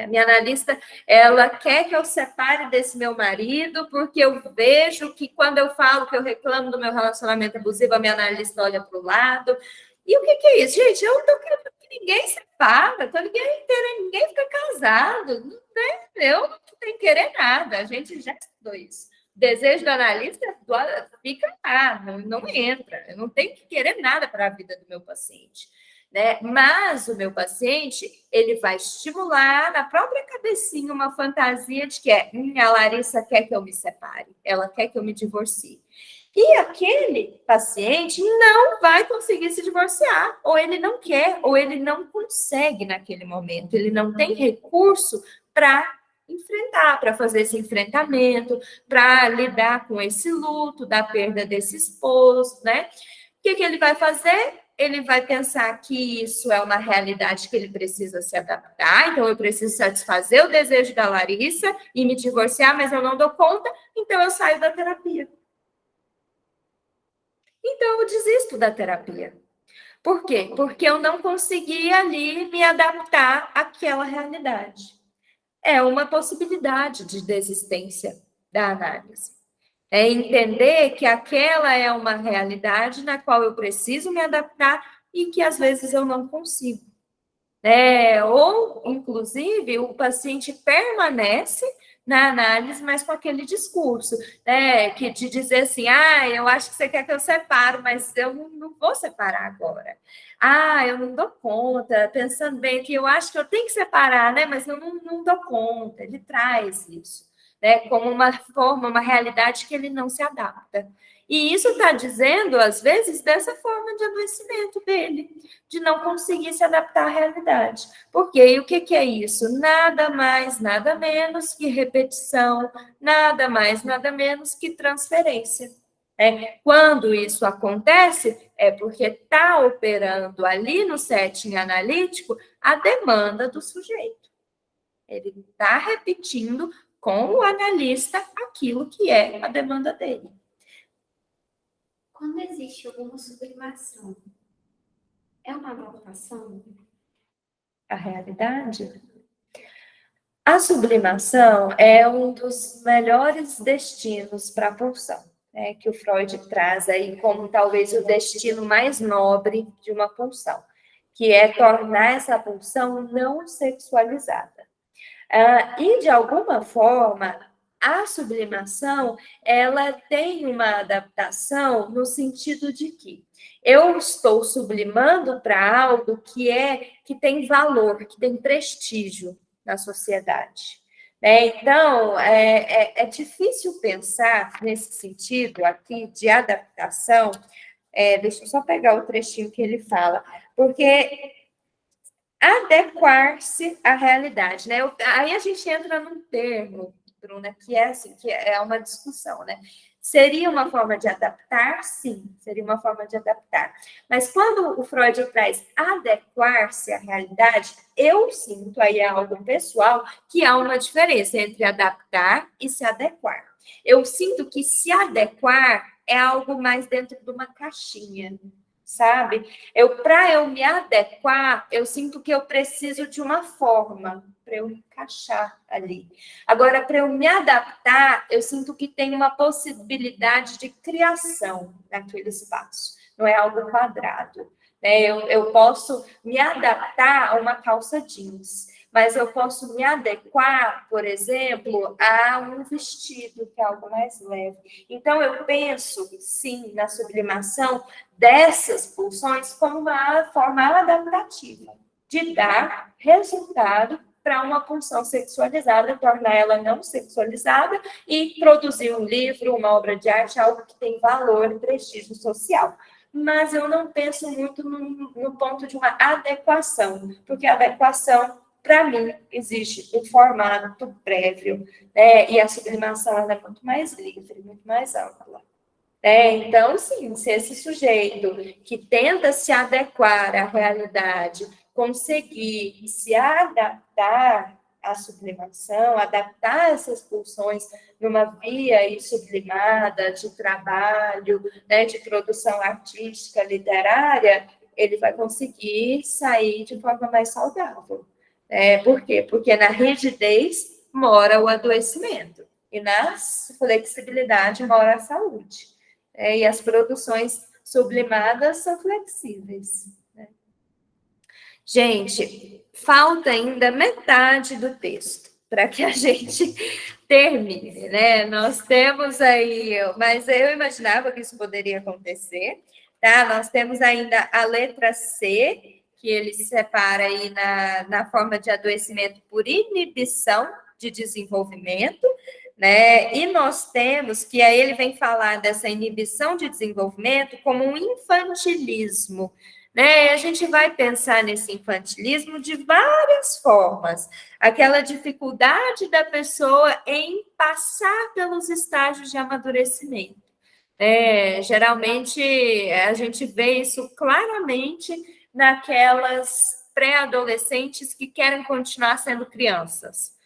Minha analista, ela quer que eu separe desse meu marido, porque eu vejo que quando eu falo que eu reclamo do meu relacionamento abusivo, a minha analista olha para o lado. E o que é isso? Gente, eu estou querendo que ninguém separa, ninguém fica casado, né? Eu não tenho que querer nada, a gente já estudou isso. O desejo do analista fica lá, não entra, eu não tenho que querer nada para a vida do meu paciente. Mas o meu paciente, ele vai estimular na própria cabecinha uma fantasia de que a Larissa quer que eu me separe, ela quer que eu me divorcie. E aquele paciente não vai conseguir se divorciar, ou ele não quer, ou ele não consegue naquele momento, ele não tem recurso para enfrentar, para fazer esse enfrentamento, para lidar com esse luto da perda desse esposo, né? O que ele vai fazer? Ele vai pensar que isso é uma realidade que ele precisa se adaptar, então eu preciso satisfazer o desejo da Larissa e me divorciar, mas eu não dou conta, então eu saio da terapia. Então eu desisto da terapia. Por quê? Porque eu não consegui ali me adaptar àquela realidade. É uma possibilidade de desistência da análise. Entender que aquela é uma realidade na qual eu preciso me adaptar e que às vezes eu não consigo. Ou, inclusive, o paciente permanece na análise, mas com aquele discurso, que de dizer assim: eu acho que você quer que eu separe, mas eu não vou separar agora. Eu não dou conta, pensando bem que eu acho que eu tenho que separar, mas eu não dou conta. Ele traz isso. Como uma forma, uma realidade que ele não se adapta. E isso está dizendo, às vezes, dessa forma de adoecimento dele, de não conseguir se adaptar à realidade. Por quê? E o que é isso? Nada mais, nada menos que repetição, nada mais, nada menos que transferência. Quando isso acontece, é porque está operando ali no setting analítico a demanda do sujeito. Ele está repetindo com o analista aquilo que é a demanda dele. Quando existe alguma sublimação, é uma adaptação? A realidade? A sublimação é um dos melhores destinos para a pulsão, né, que o Freud traz aí como talvez o destino mais nobre de uma pulsão, que é tornar essa pulsão não sexualizada. E, de alguma forma, a sublimação, ela tem uma adaptação no sentido de que eu estou sublimando para algo que tem valor, que tem prestígio na sociedade. Então, é difícil pensar nesse sentido aqui de adaptação. Deixa eu só pegar o trechinho que ele fala, porque adequar-se à realidade, né? Aí a gente entra num termo, Bruna, que é assim, que é uma discussão, né? Seria uma forma de adaptar? Sim, seria uma forma de adaptar. Mas quando o Freud traz adequar-se à realidade, eu sinto, aí é algo pessoal, que há uma diferença entre adaptar e se adequar. Eu sinto que se adequar é algo mais dentro de uma caixinha, sabe? Para eu me adequar, eu sinto que eu preciso de uma forma para eu encaixar ali. Agora, para eu me adaptar, eu sinto que tem uma possibilidade de criação naquele espaço. Não é algo quadrado, né? Eu posso me adaptar a uma calça jeans, mas eu posso me adequar, por exemplo, a um vestido, que é algo mais leve. Então, eu penso, sim, na sublimação dessas pulsões como uma forma adaptativa de dar resultado para uma pulsão sexualizada, tornar ela não sexualizada e produzir um livro, uma obra de arte, algo que tem valor e prestígio social. Mas eu não penso muito no ponto de uma adequação, porque a adequação, para mim, existe um formato prévio, né? E a sublimação ela é muito mais livre, muito mais ampla. Então, sim, se esse sujeito que tenta se adequar à realidade conseguir se adaptar à sublimação, adaptar essas pulsões numa via aí sublimada de trabalho, né, de produção artística, literária, ele vai conseguir sair de forma mais saudável. Por quê? Porque na rigidez mora o adoecimento e na flexibilidade mora a saúde. E as produções sublimadas são flexíveis. Né? Gente, falta ainda metade do texto para que a gente termine, né? Nós temos aí, mas eu imaginava que isso poderia acontecer, tá? Nós temos ainda a letra C, que ele se separa aí na forma de adoecimento por inibição de desenvolvimento, né? E nós temos que aí ele vem falar dessa inibição de desenvolvimento como um infantilismo, né? A gente vai pensar nesse infantilismo de várias formas. Aquela dificuldade da pessoa em passar pelos estágios de amadurecimento. Geralmente a gente vê isso claramente naquelas pré-adolescentes que querem continuar sendo crianças.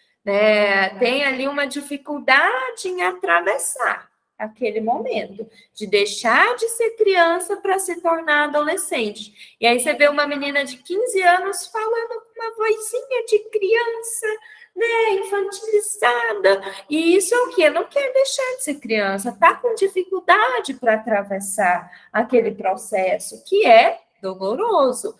Tem ali uma dificuldade em atravessar aquele momento, de deixar de ser criança para se tornar adolescente. E aí você vê uma menina de 15 anos falando com uma vozinha de criança, né, infantilizada. E isso é o quê? Não quer deixar de ser criança, está com dificuldade para atravessar aquele processo, que é doloroso,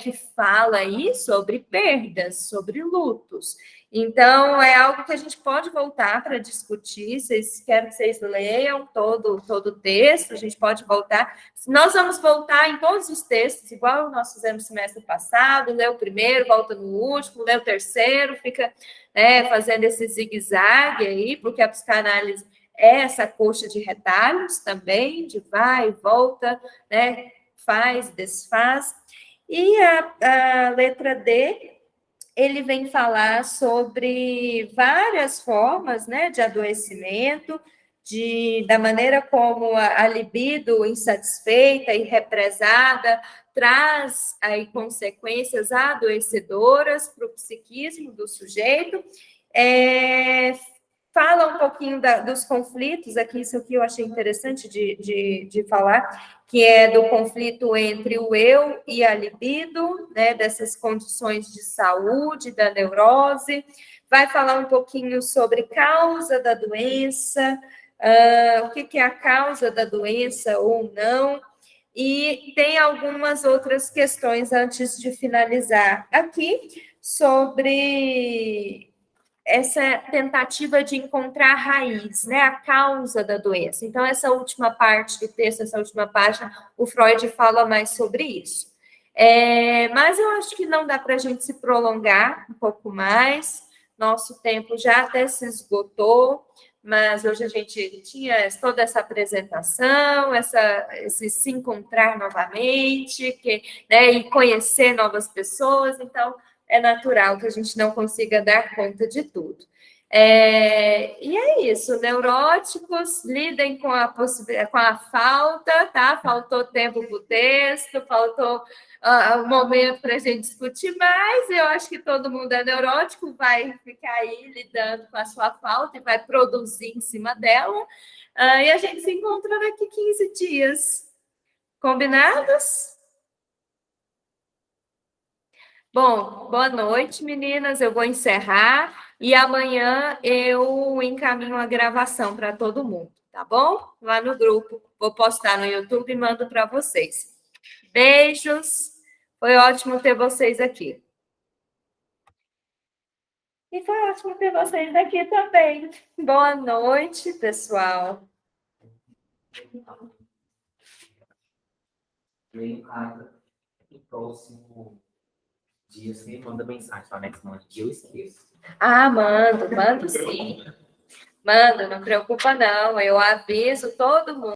que fala aí sobre perdas, sobre lutos. Então, é algo que a gente pode voltar para discutir. Quero que vocês leiam todo o texto, a gente pode voltar. Nós vamos voltar em todos os textos, igual nós fizemos no semestre passado, lê o primeiro, volta no último, lê o terceiro, fica fazendo esse zigue-zague aí, porque a psicanálise é essa coxa de retalhos também, de vai e volta, né? Faz, desfaz. E a letra D, ele vem falar sobre várias formas, né, de adoecimento, da maneira como a libido insatisfeita e represada traz aí consequências adoecedoras para o psiquismo do sujeito. Fala um pouquinho dos conflitos, aqui, isso aqui eu achei interessante de falar, que é do conflito entre o eu e a libido, né, dessas condições de saúde, da neurose. Vai falar um pouquinho sobre causa da doença, o que é a causa da doença ou não, e tem algumas outras questões antes de finalizar aqui, sobre essa tentativa de encontrar a raiz, né, a causa da doença. Então, essa última parte do texto, essa última página, o Freud fala mais sobre isso. Mas eu acho que não dá para a gente se prolongar um pouco mais, nosso tempo já até se esgotou, mas hoje a gente tinha toda essa apresentação, esse se encontrar novamente, né, e conhecer novas pessoas, então é natural que a gente não consiga dar conta de tudo. E é isso, neuróticos, lidem com a falta, tá? Faltou tempo para o texto, faltou um momento para a gente discutir mais, eu acho que todo mundo é neurótico, vai ficar aí lidando com a sua falta e vai produzir em cima dela, e a gente se encontra daqui 15 dias. Combinados? Bom, boa noite, meninas. Eu vou encerrar e amanhã eu encaminho a gravação para todo mundo, tá bom? Lá no grupo. Vou postar no YouTube e mando para vocês. Beijos. Foi ótimo ter vocês aqui. E foi ótimo ter vocês aqui também. Boa noite, pessoal. No próximo dia, você manda mensagem para a semana que eu esqueço. Mando sim. Mando, não preocupa não. Eu aviso todo mundo.